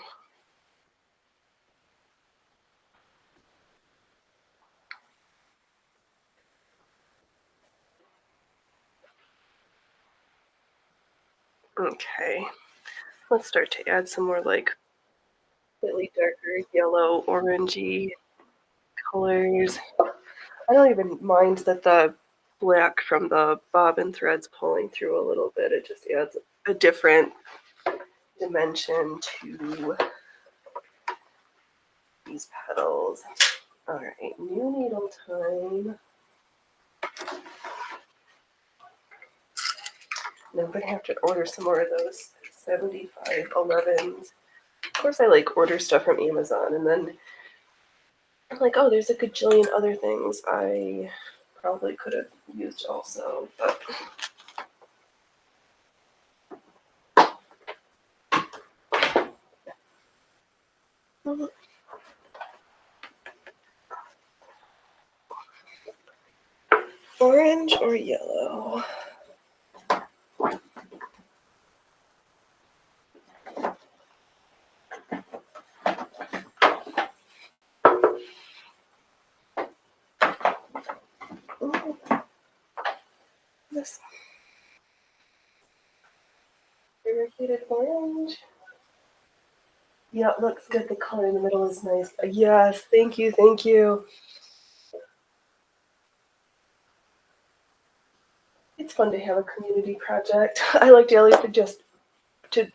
Okay, let's start to add some more like slightly darker yellow, orangey colors. I don't even mind that the black from the bobbin thread's pulling through a little bit. It just adds a different dimension to these petals. All right, new needle time. And I'm gonna have to order some more of those 7511s. Of course, I like order stuff from Amazon, and then I'm like, oh, there's a gajillion other things I probably could have used also, but orange or yellow? Ooh, this irrigated orange. Yeah, it looks good. The color in the middle is nice. Yes, thank you, thank you. It's fun to have a community project. I like to always suggest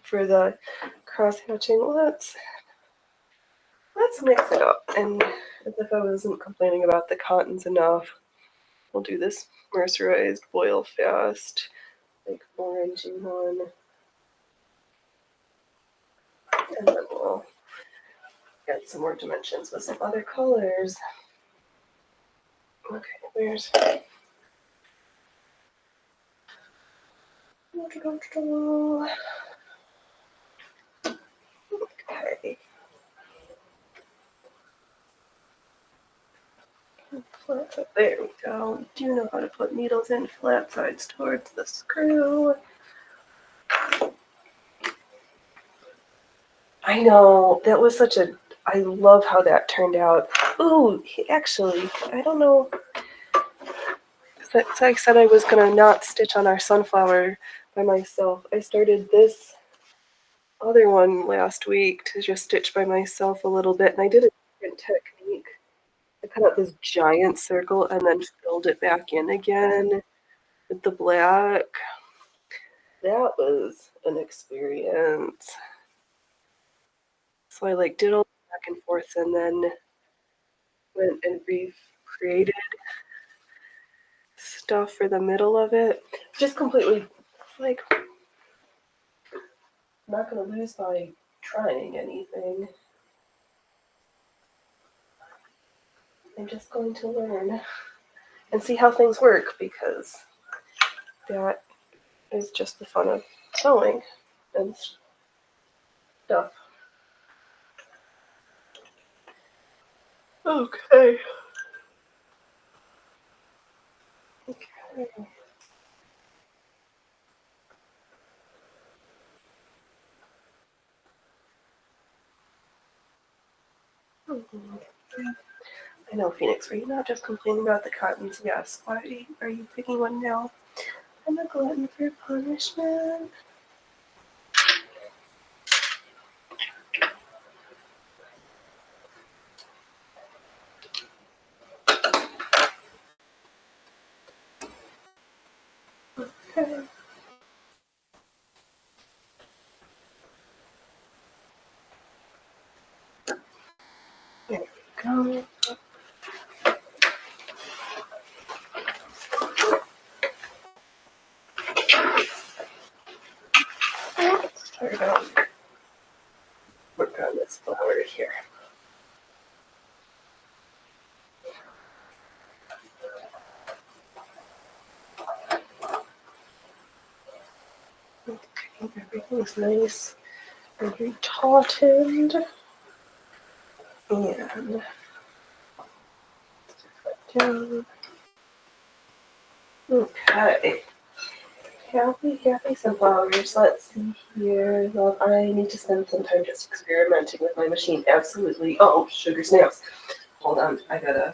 for the cross hatching. Let's mix it up. And as if I wasn't complaining about the cottons enough, we'll do this mercerized boil fast, like orangey one, and then we'll get some more dimensions with some other colors. Okay, where's okay. There we go. We do know how to put needles in flat sides towards the screw. I know, that was such a, I love how that turned out. Ooh, actually, I don't know. So I said I was gonna not stitch on our sunflower by myself. I started this other one last week to just stitch by myself a little bit, and I did a different technique. I cut out this giant circle and then filled it back in again with the black. That was an experience. So I like did all the back and forth and then went and recreated stuff for the middle of it. Just completely like I'm not gonna lose by trying anything. I'm just going to learn and see how things work because that is just the fun of sewing and stuff. Okay. Okay. I know, Phoenix, are you not just complaining about the cottons? Yes. Why are you picking one now? I'm a glutton for punishment. Okay. There we go. Let's start out work on this flower here. Okay, everything's nice, very tautened, and down. Okay. Happy, happy sunflowers. Let's see here. Well, I need to spend some time just experimenting with my machine. Absolutely. Oh, sugar snaps. Hold on. I gotta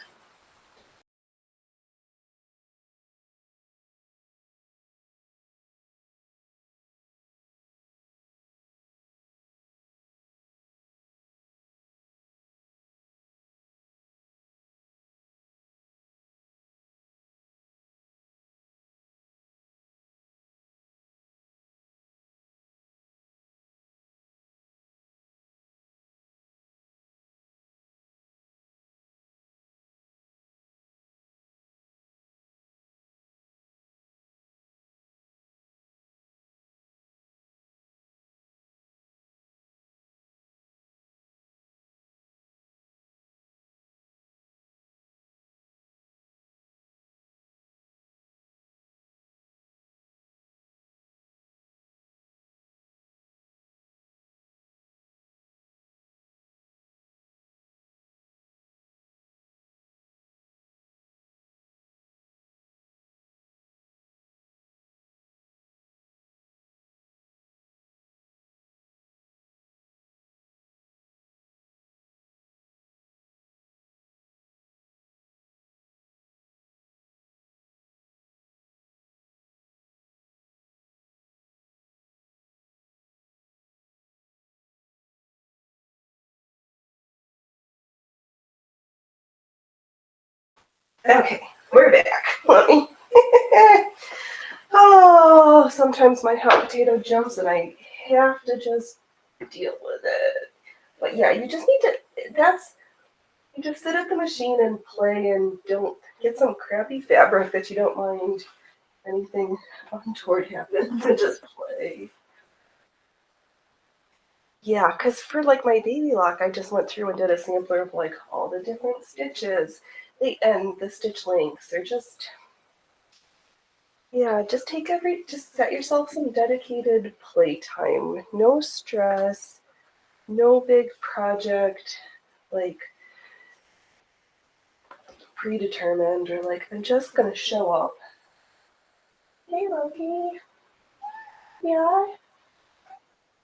Okay, we're back. Let me. Oh, sometimes my hot potato jumps and I have to just deal with it. But yeah, you just need to. You just sit at the machine and play and don't get some crappy fabric that you don't mind anything untoward happens and just play. Yeah, because for like my baby lock, I just went through and did a sampler of like all the different stitches. And the stitch lengths. They're just, yeah, just set yourself some dedicated playtime. No stress, no big project, like predetermined or like, I'm just gonna show up. Hey Loki, yeah,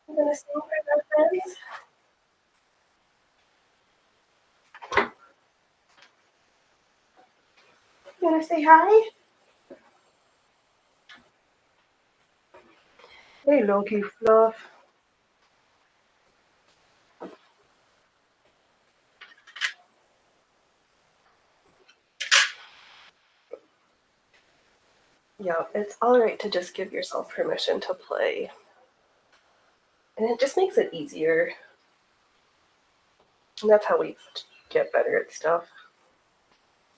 I'm gonna sing for my friends. You gonna say hi? Hey Loki Fluff. Yeah, it's alright to just give yourself permission to play. And it just makes it easier. And that's how we get better at stuff.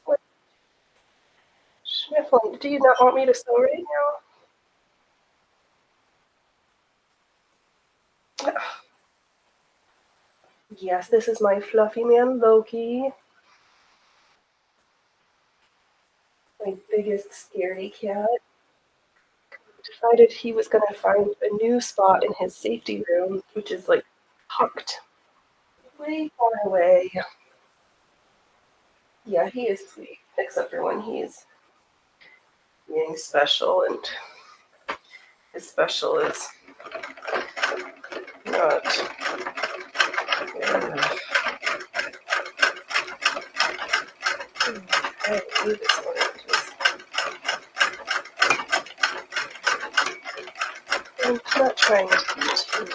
What, Schniffling, do you not want me to sew right now? Yes, this is my fluffy man Loki. My biggest scaredy cat. Decided he was going to find a new spot in his safety room, which is like tucked way far away. Yeah, he is sweet, except for when he's being special, and his special is not good enough. I do this one. I'm not trying to be too.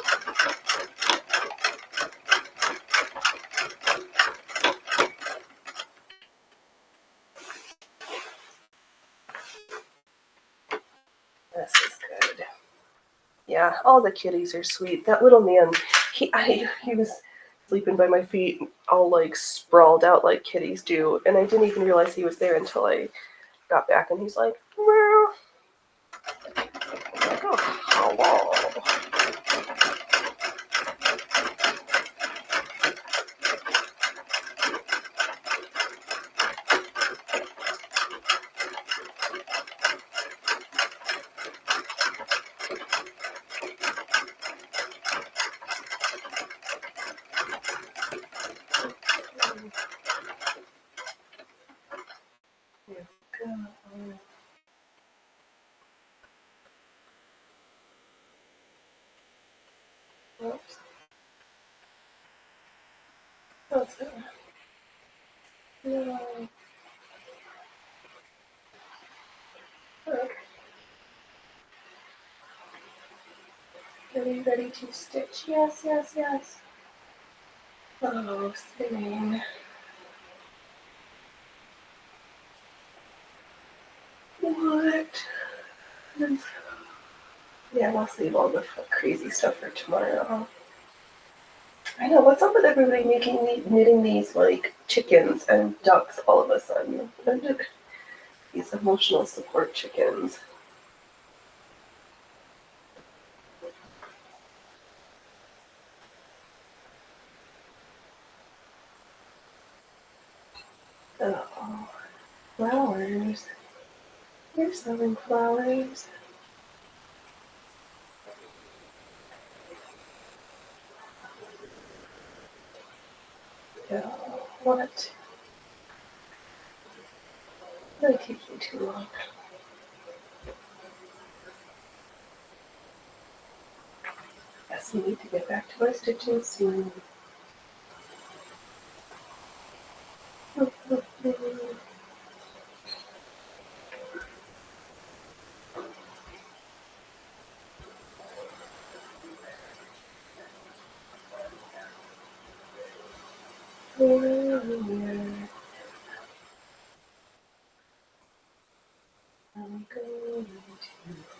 This is good. Yeah, all the kitties are sweet. That little man, he was sleeping by my feet, all like sprawled out like kitties do, and I didn't even realize he was there until I got back, and he's like, meow. I'm like, oh, hello. Oops. That's good. No. Okay. Are you ready to stitch? Yes, yes, yes. Oh, same. What? Yeah, we'll save all the crazy stuff for tomorrow. I know, what's up with everybody knitting these like chickens and ducks all of a sudden? These emotional support chickens. Oh, flowers. You're selling flowers. Oh, what? That takes me too long. Guess we need to get back to our stitching soon.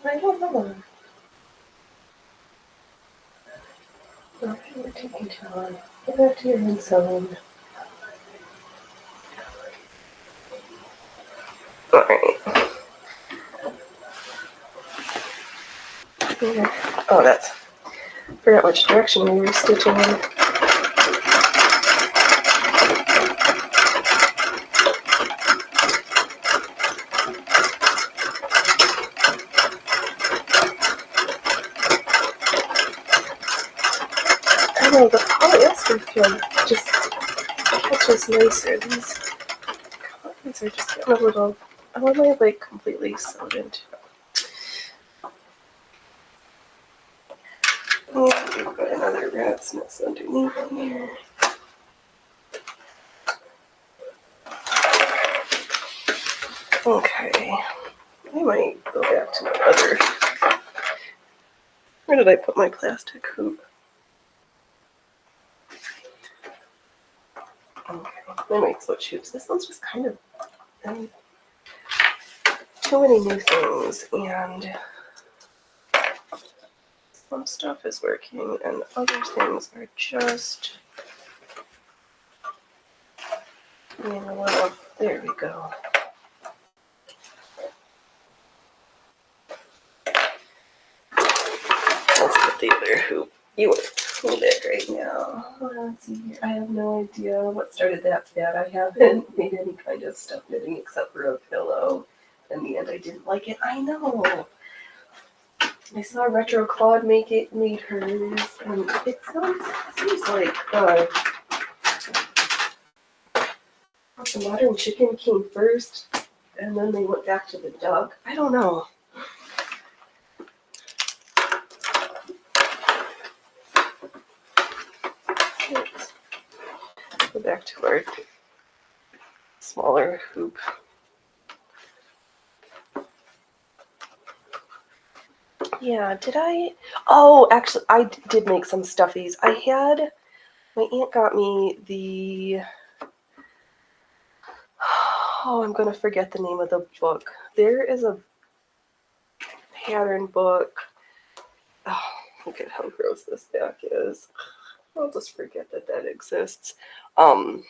I don't know. Okay, we're taking too long. Get back to your end zone. Alright. Oh, that's... forgot which direction we were stitching in. I know, the polyester film just catches nicer. These cottons are just getting a little... Oh, am I like completely sewed into? Oh, we've got another rat's nest underneath here. Okay, I might go back to my other... Where did I put my plastic hoop? Okay, I might switch hoops. This one's just kind of too many new things, and some stuff is working, and other things are just being a little... There we go. Let's get the other hoop. You are too big right now. Let's see here. I have no idea what started that fad. I haven't made any kind of stuff knitting except for a pillow. In the end, I didn't like it. I know. I saw Retro Claude made hers, and it seems like the modern chicken came first, and then they went back to the duck. I don't know. Let's go back to our smaller hoop. Yeah, did I? Oh, actually, I did make some stuffies. My aunt got me the... Oh, I'm going to forget the name of the book. There is a pattern book. Oh, look at how gross this back is. I'll just forget that exists. Oh,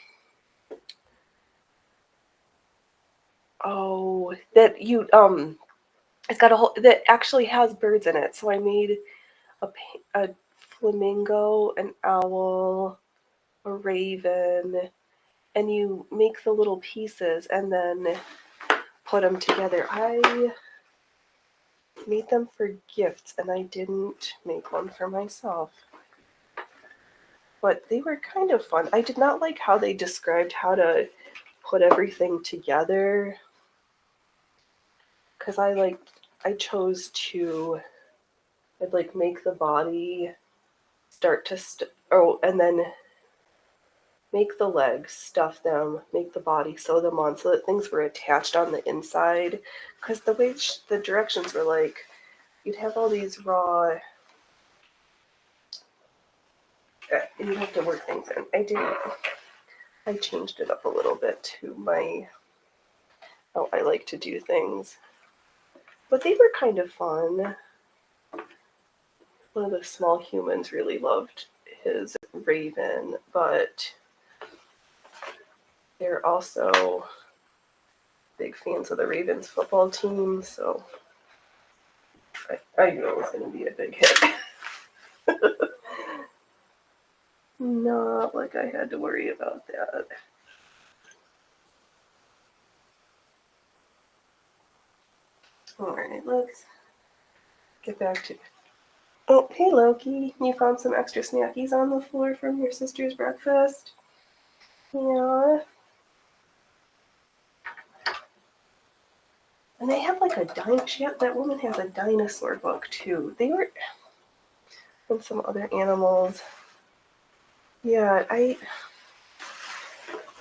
that you, it's got a whole, that actually has birds in it. So I made a flamingo, an owl, a raven, and you make the little pieces and then put them together. I made them for gifts, and I didn't make one for myself. But they were kind of fun. I did not like how they described how to put everything together, because I chose to, I'd like make the body start to and then make the legs, stuff them, make the body, sew them on so that things were attached on the inside. Because the way the directions were like, you'd have all these raw, and you have to work things in. I changed it up a little bit to how I like to do things. But they were kind of fun. One of the small humans really loved his raven, but they're also big fans of the Ravens football team, so I knew it was going to be a big hit. Not like I had to worry about that. Alright, let's get back to... Oh, hey Loki, you found some extra snackies on the floor from your sister's breakfast? Yeah. And they have like that woman has a dinosaur book too. They were... And some other animals. Yeah, they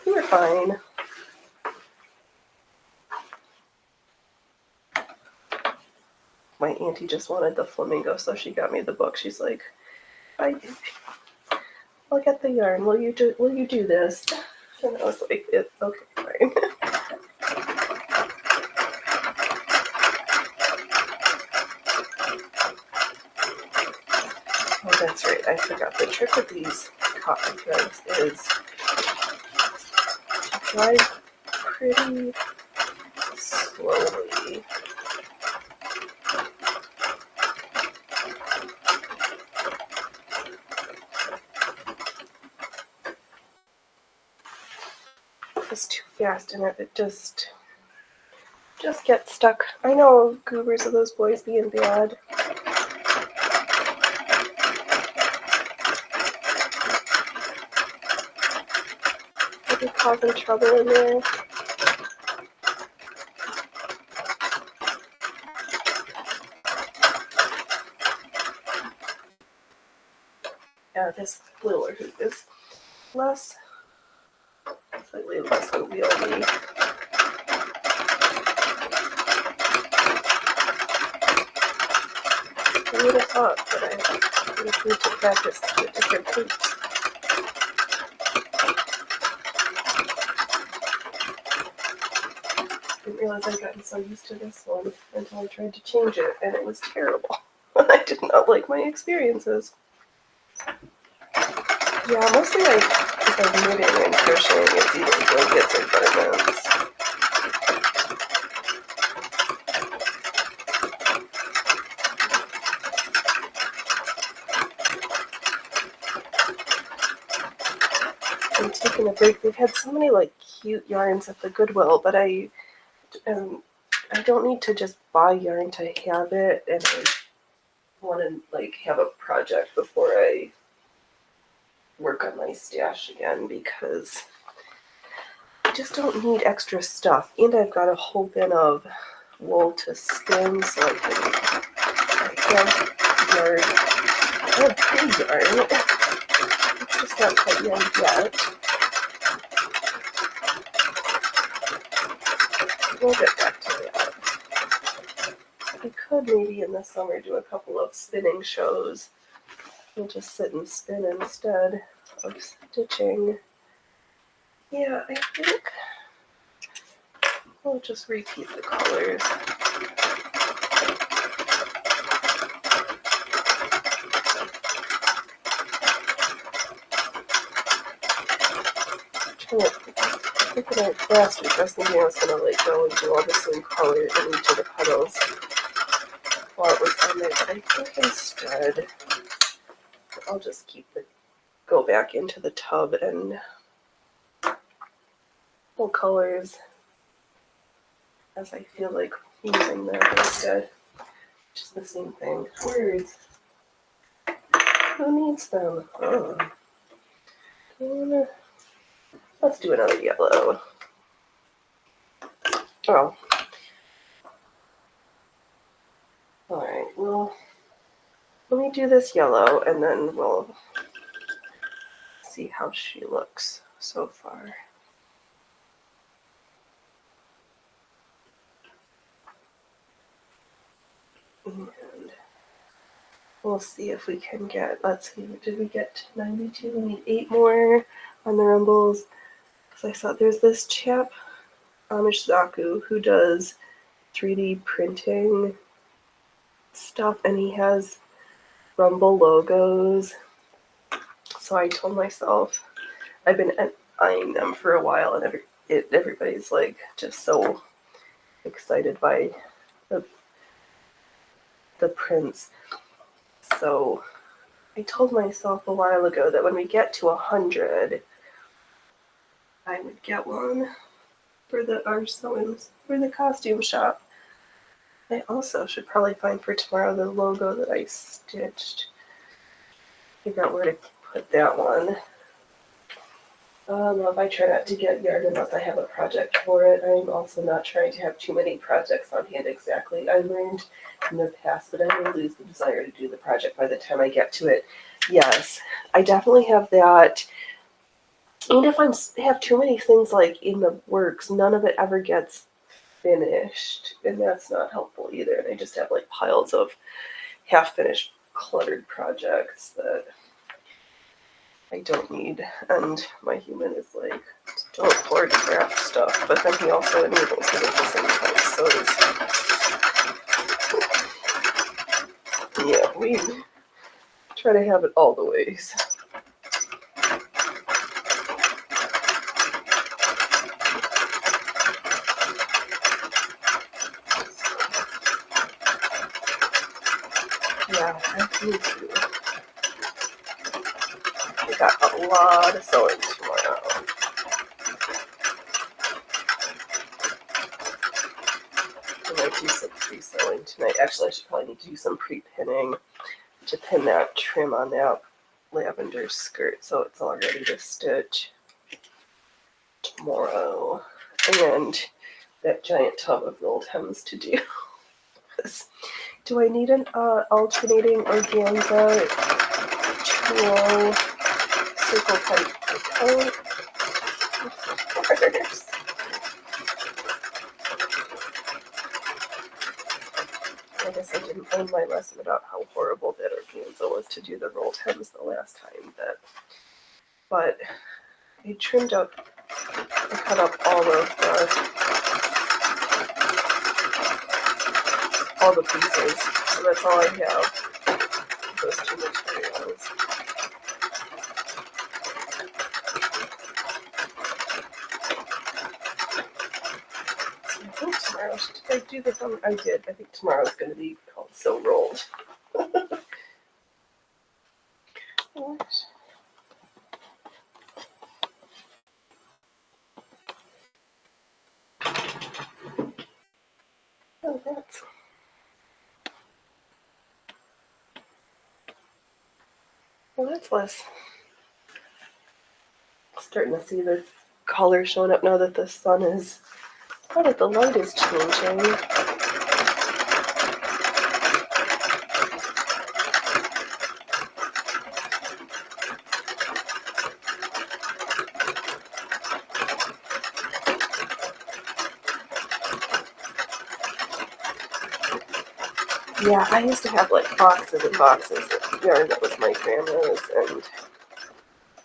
were fine. My auntie just wanted the flamingo, so she got me the book. She's like, I'll get the yarn. Will you do this? And I was like, okay, fine. Oh, that's right. I forgot. The trick with these cotton threads is to dry pretty slowly. It's too fast and it just gets stuck. I know goobers of those boys being bad. Maybe causing trouble in there. Yeah, this littler hoop is slightly less unwieldy. I would have thought that I would need to practice with different hoops. I didn't realize I'd gotten so used to this one until I tried to change it, and it was terrible. I did not like my experiences. Yeah, mostly if I'm knitting and crocheting, it's either blankets or garments. I'm taking a break. We've had so many like cute yarns at the Goodwill, but I don't need to just buy yarn to have it, and I want to like have a project before I work on my stash again because I just don't need extra stuff. And I've got a whole bin of wool to spin, so I have yarn. I have pretty yarn. It's just not quite yarn yet. We'll get back to that. I could maybe in the summer do a couple of spinning shows. We'll just sit and spin instead of stitching. Yeah, I think we'll just repeat the colors. Last week I was thinking I was going to like go and do all the same color in each of the petals while it was on there, but I think instead I'll just go back into the tub and pull colors as I feel like using them instead. Which is the same thing. Words. Who needs them? Oh. Let's do another yellow. Oh. Alright, well, let me do this yellow and then we'll see how she looks so far. And we'll see if we can get, let's see, did we get 92? We need 8 more on the rumbles. Because I saw there's this chap, Amish Zaku, who does 3D printing stuff, and he has Rumble logos. So I told myself, I've been eyeing them for a while, and everybody's like just so excited by the prints. So I told myself a while ago that when we get to 100, I would get one for the costume shop. I also should probably find for tomorrow the logo that I stitched. Figure out where to put that one. If I try not to get yarn unless I have a project for it. I'm also not trying to have too many projects on hand exactly. I learned in the past that I will lose the desire to do the project by the time I get to it. Yes, I definitely have that. And if I have too many things like in the works, none of it ever gets finished, and that's not helpful either. And I just have like piles of half-finished, cluttered projects that I don't need. And my human is like, don't hoard craft stuff, but then he also enables it at the same time. So yeah, we try to have it all the ways. Yeah, I need to. I got a lot of sewing tomorrow. I might do some pre-sewing tonight. Actually, I should probably need to do some pre-pinning to pin that trim on that lavender skirt so it's all ready to stitch tomorrow. And that giant tub of rolled hems to do. Do I need an alternating organza tulle circle type coat? I guess I didn't learn my lesson about how horrible that organza was to do the rolled hems the last time. But I trimmed up, I cut up all the pieces, so that's all I have. Those two materials. So I think tomorrow, did I do the thumb? I did. I think tomorrow's going to be called Sew Rolled. Oh, that's less. Starting to see the color showing up now that the sun is, now that the light is changing. Yeah, I used to have like boxes and boxes of yarn that was my grandma's and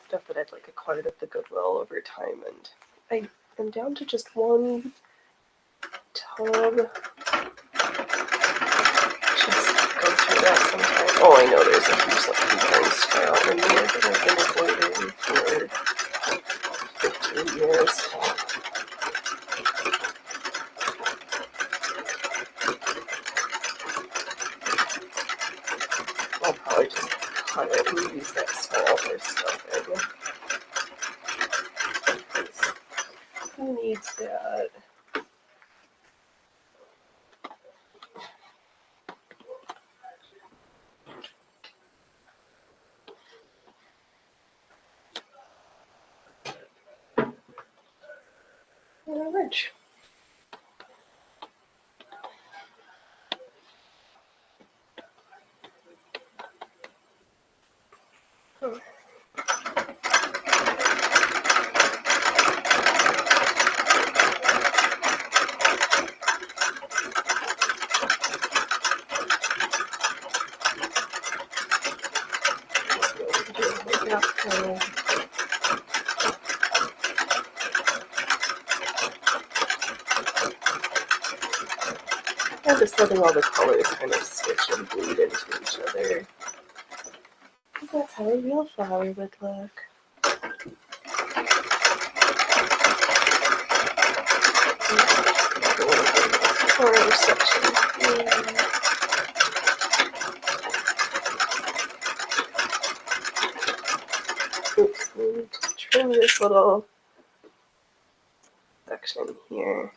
stuff that I'd like acquired at the Goodwill over time, and I am down to just one tub. Just go through that sometime. Oh, I know there's a huge yarn style in there that I've been avoiding for 15 years. I'll probably just cut it and use that style for stuffing. Who needs that? Rich. Oh. I'm just letting all the colors kind of stitch and bleed into each other. That's how a real flower would look. Flower section here. Oops, we need to trim this little section here.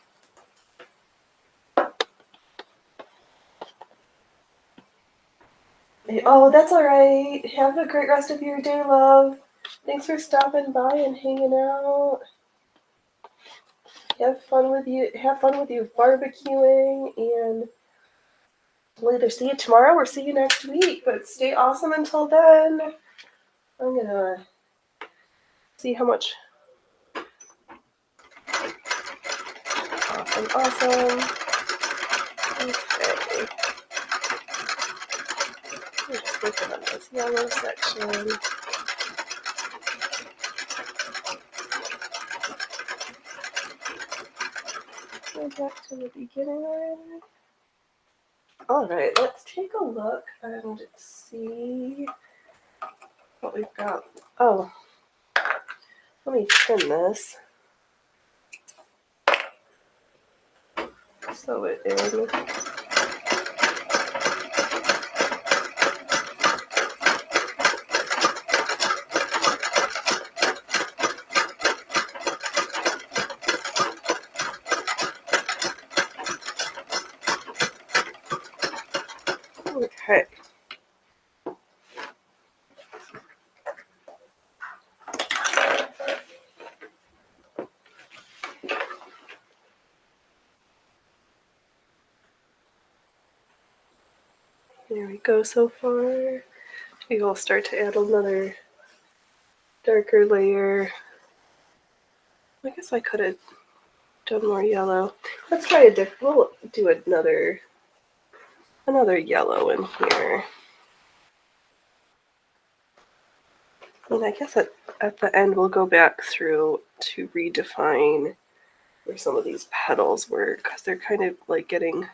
Oh, that's all right. Have a great rest of your day, love. Thanks for stopping by and hanging out. Have fun with you barbecuing, and we'll either see you tomorrow or see you next week. But stay awesome until then. I'm gonna see how much. Awesome. Okay. I'm just working on this yellow section. Go back to the beginning already. All right, let's take a look and see what we've got. Oh, let me trim this. Sew it in. Okay. There we go so far. We will start to add another darker layer. I guess I could have done more yellow. Let's try a different, we'll do another yellow in here. And I guess at the end we'll go back through to redefine where some of these petals were, because they're kind of like getting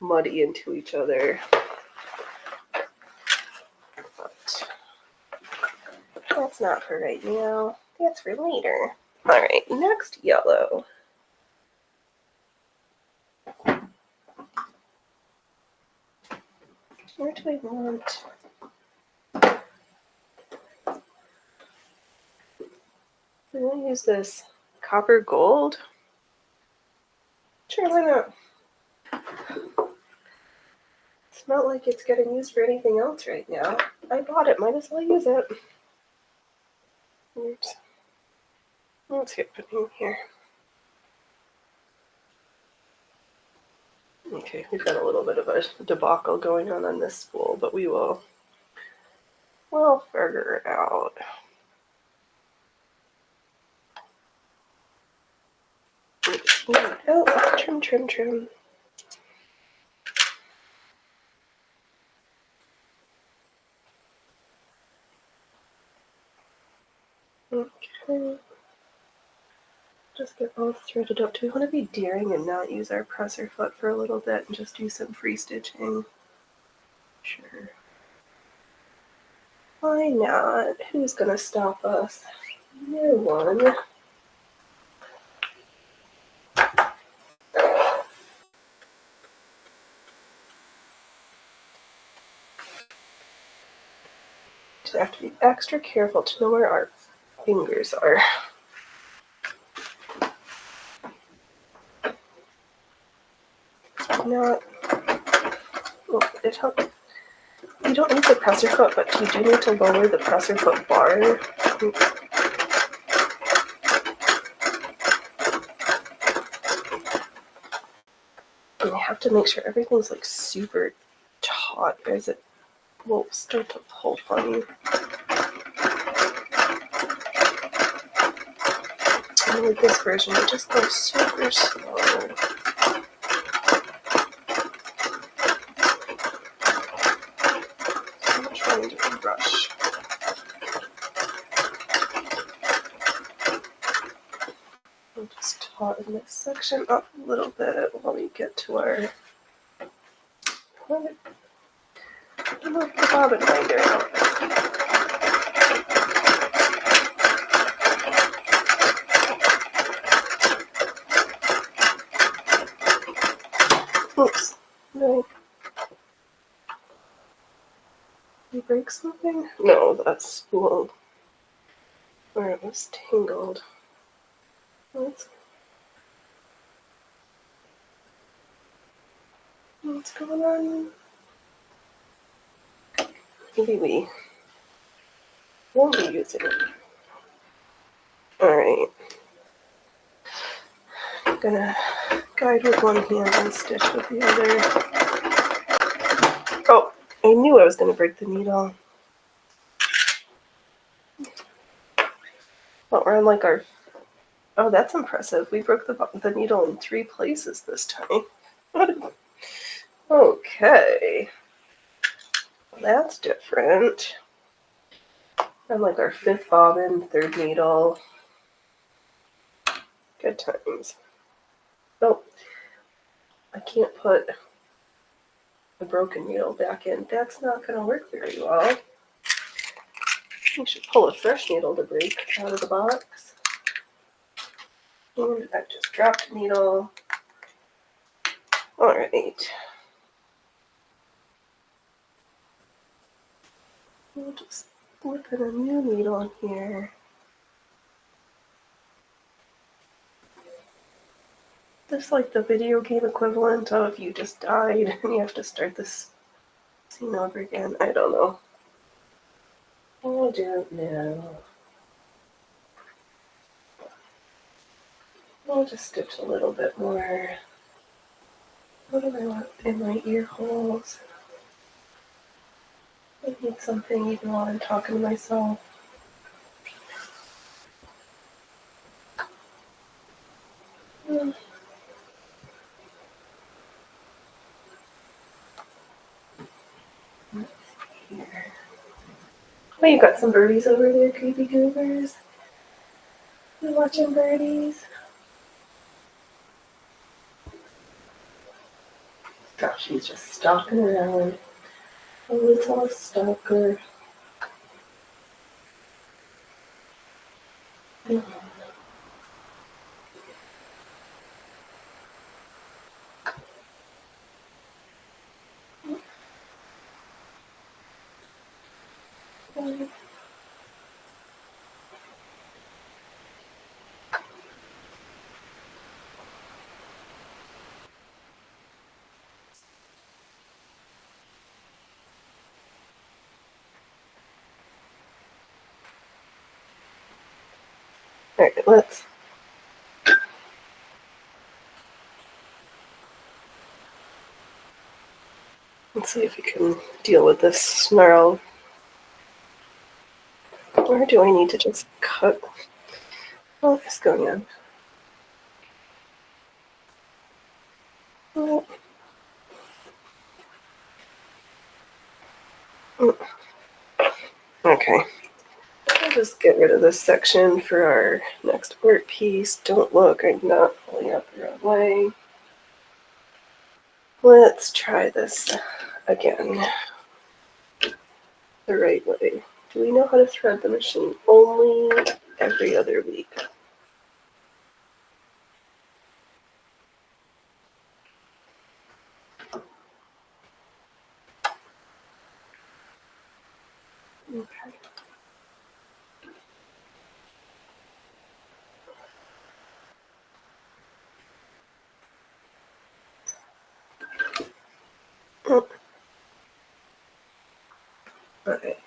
muddy into each other. But that's not for right now. That's for later. All right, next yellow. Where do I want? I'm going to use this copper gold. Sure, why not? It's not like it's getting used for anything else right now. I bought it, might as well use it. Oops. What's happening here? Okay, we've got a little bit of a debacle going on this spool, but we'll figure it out. Oh, trim. Okay. Just get both threaded up. Do we want to be daring and not use our presser foot for a little bit and just do some free stitching? Sure. Why not? Who's gonna stop us? No one. Just have to be extra careful to know where our fingers are. Not. Well, it helps. You don't need the presser foot, but you do need to lower the presser foot bar. And you have to make sure everything's like super taut, or it will start to pull funny. And with this version, it just goes super slow. I'm trying to rush. I'll just tauten this section up a little bit while we get to our. What? I love the bobbin binder out. Oops. No. Did you break something? No, that spool where it was tangled. What's going on? Maybe we won't be using it. Alright. I'm gonna guide with one hand and stitch with the other. Oh, I knew I was gonna break the needle. Well, we're on like our. Oh, that's impressive. We broke the needle in 3 places this time. Okay. Well, that's different. On like our 5th bobbin, 3rd needle. Good times. Oh, I can't put the broken needle back in. That's not going to work very well. You should pull a fresh needle to break out of the box. And I just dropped a needle. All right. We'll just flip in a new needle in here. This is like the video game equivalent of if you just died and you have to start this scene over again. I don't know. I don't know. I'll just stitch a little bit more. What do I want in my ear holes? I need something even while I'm talking to myself. Let's see here. Oh, you got some birdies over there, creepy goobers? You watching birdies? Gosh, she's just stalking around. A little stalker. Alright, let's see if we can deal with this snarl. Or do I need to just cut all this going on? Okay. I'll just get rid of this section for our next art piece. Don't look, I'm not pulling up the wrong way. Let's try this again. The right way. Do we know how to thread the machine? Only every other week. Okay. Okay.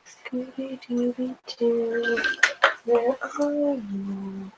Scooby-Dooby-Doo, where are you?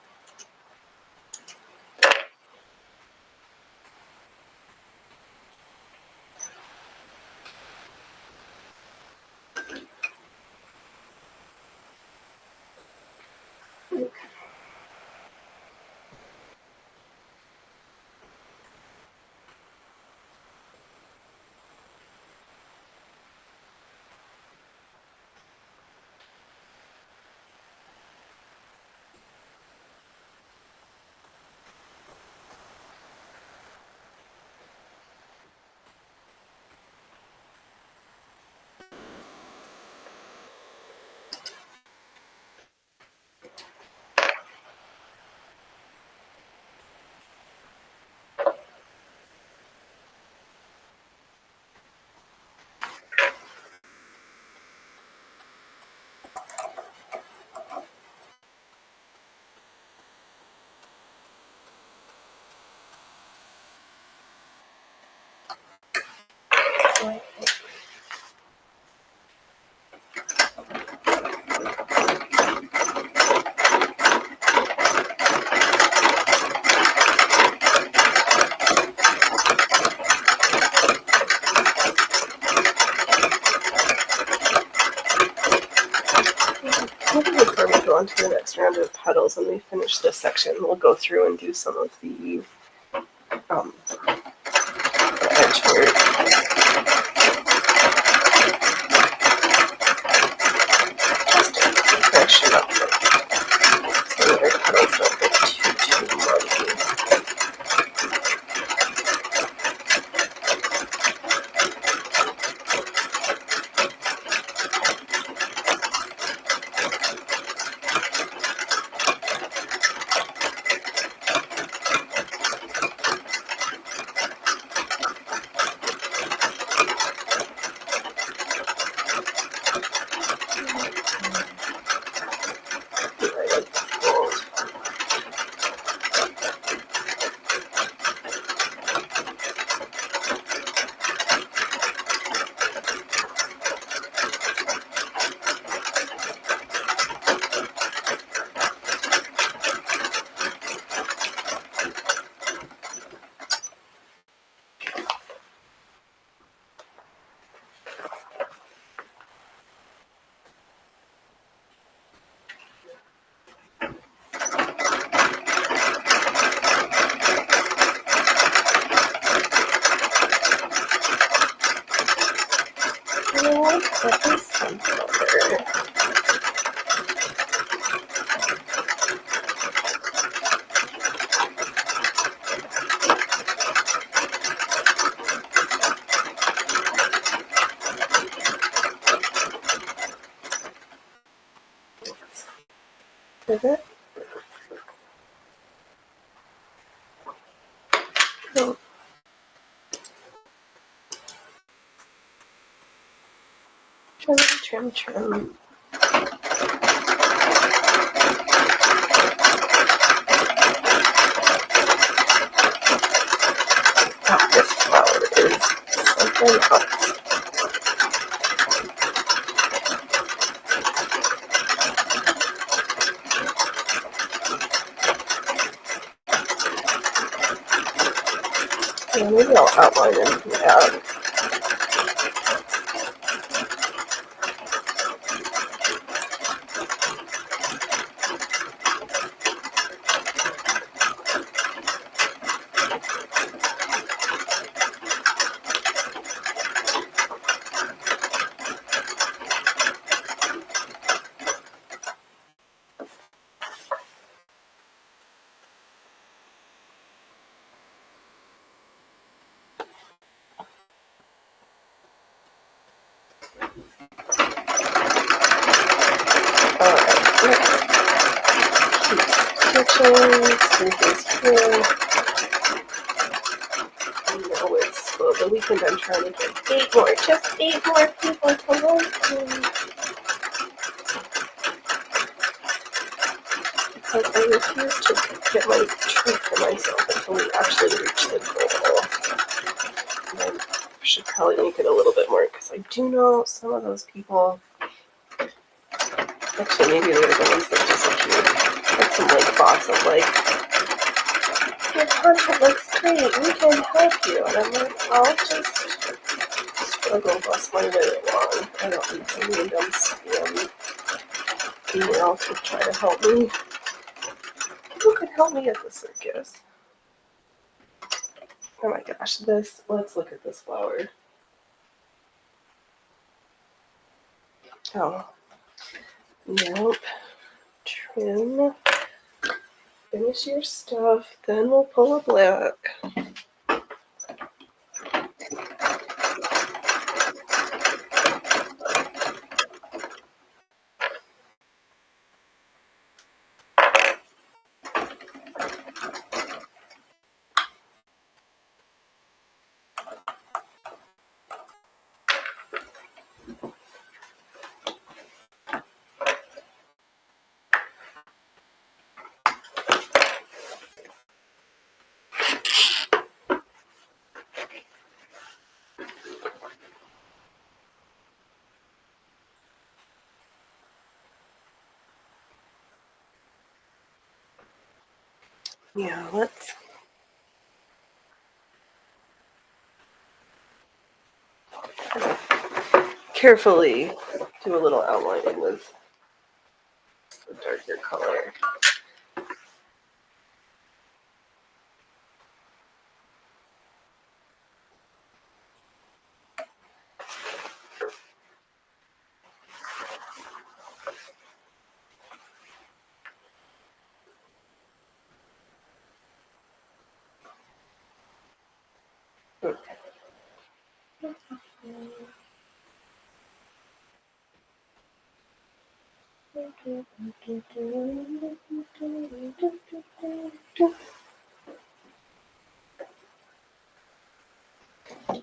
Maybe before we go on to the next round of petals and we finish this section, we'll go through and do some of the edge work. Just to freshen up so that our petals don't get too muddy. That is sunflower. Is it? Oh. Trim. Oh, this flower is something else. Yeah, maybe I'll outline them. Yeah. Here. No, it's the weekend. I'm trying to get just 8 more people to like me. Because I refuse to get my treat for myself until we actually reach the goal. And I should probably make it a little bit more because I do know some of those people. Actually, maybe they're the ones that disappeared. Like some like bots of like, your content looks great, we can help you. And I'm like, I'll just struggle bust my way along. I don't need some random spam email to try to help me. Who could help me at the circus? Oh my gosh, let's look at this flower. Oh, nope. Trim. Finish your stuff, then we'll pull a black. Yeah, let's carefully do a little outlining with the darker color.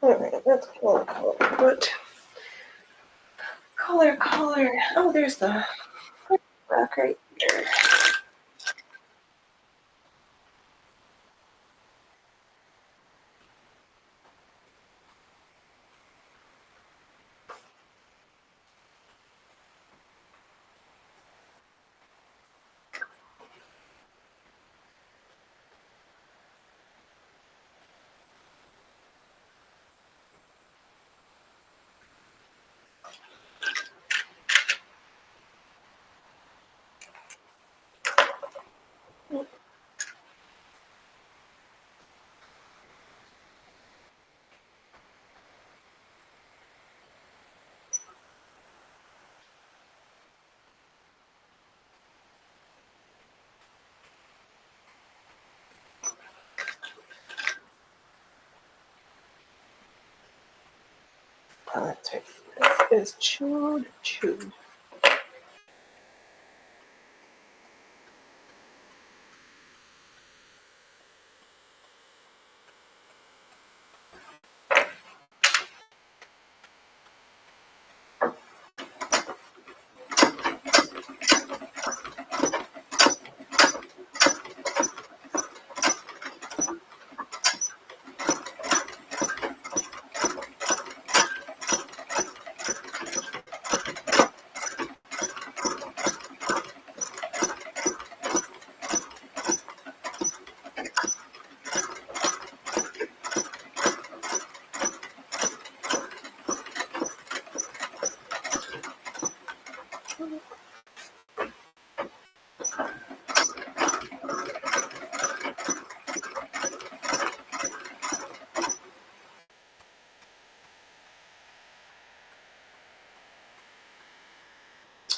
Alright, that's color. What color? Oh, there's the black right here. Oh, that's right. This is chewed.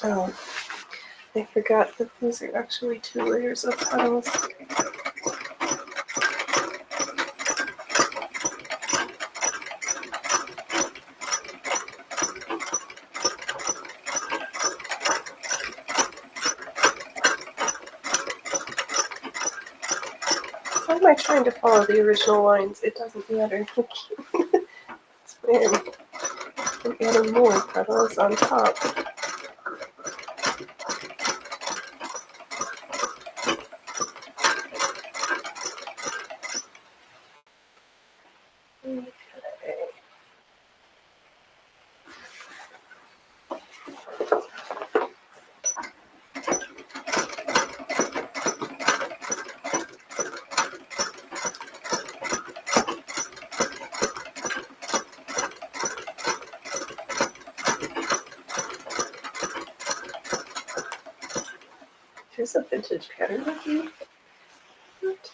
Oh, I forgot that these are actually 2 layers of petals. Why am I trying to follow the original lines? It doesn't matter. It's weird. I'm adding more petals on top. Okay. Here's a vintage pattern review. What?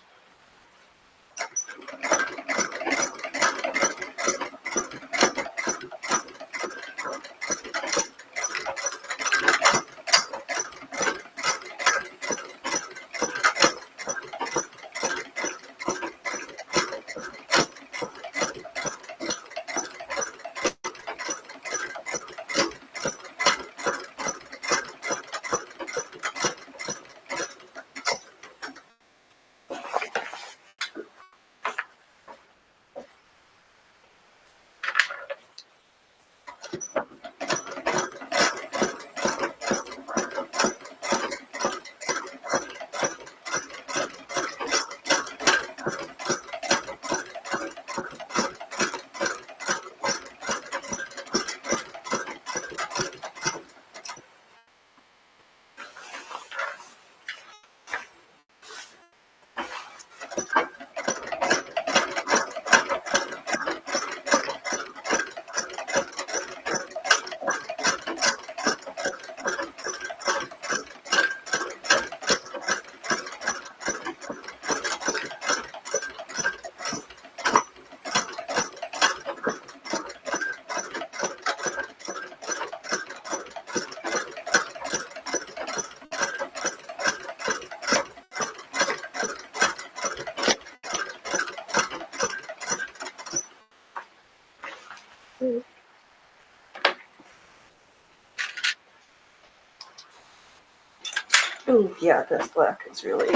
Ooh, yeah, this black is really...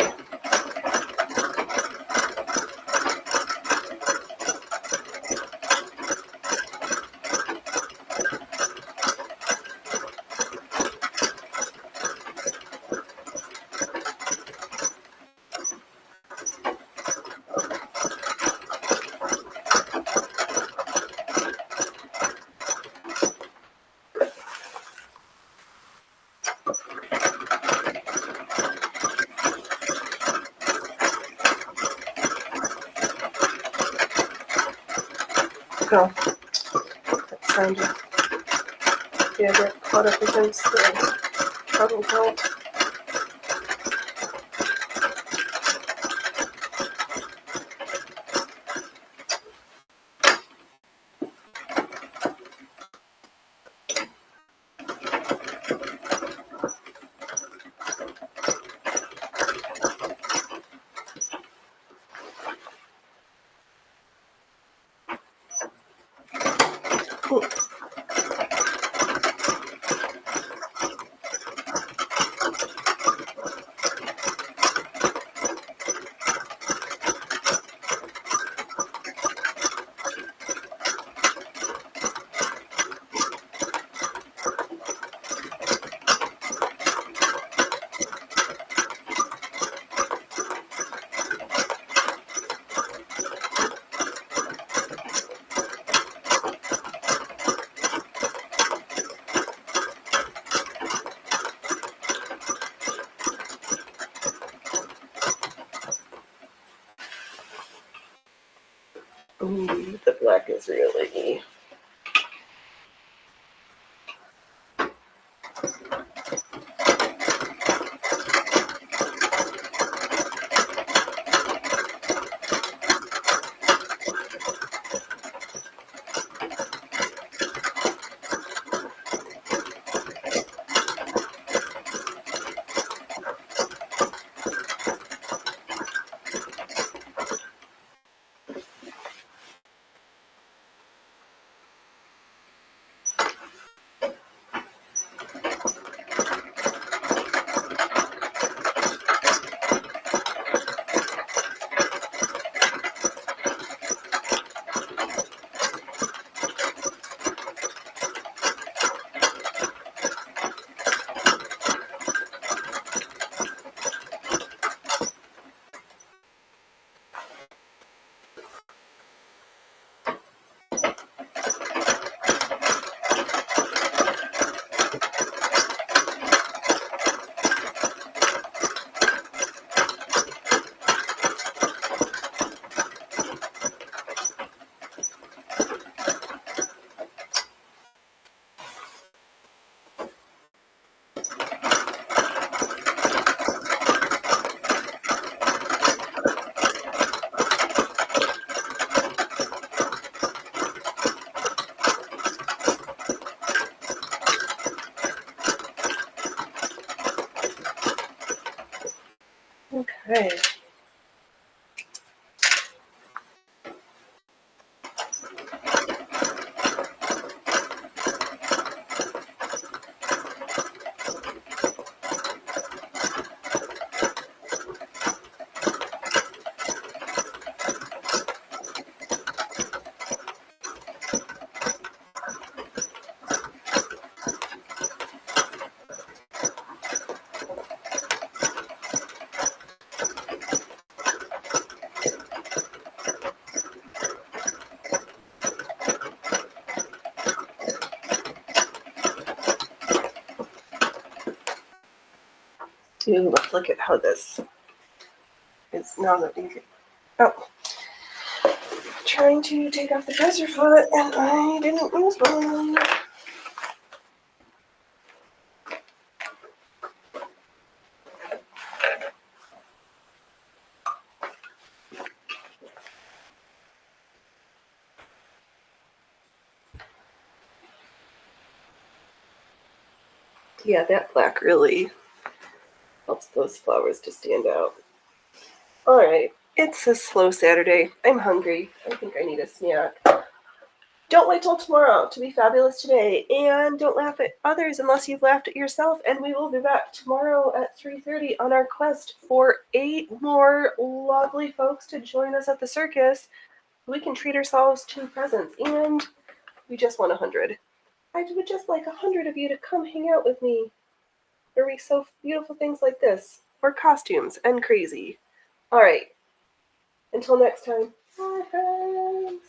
Oh, that sounded... Yeah, get caught up against the bottle belt. Ooh, the black is really... Okay. Ooh, let's look at how this is now that you can... Oh. Trying to take off the dresser foot, and I didn't use one. Yeah, that black really helps those flowers to stand out. All right, it's a slow Saturday. I'm hungry. I think I need a snack. Don't wait till tomorrow to be fabulous today, and don't laugh at others unless you've laughed at yourself, and we will be back tomorrow at 3:30 on our quest for 8 more lovely folks to join us at the circus. We can treat ourselves to presents, and we just won 100. I would just like 100 of you to come hang out with me where we sew beautiful things like this, or costumes and crazy. All right, until next time, bye friends.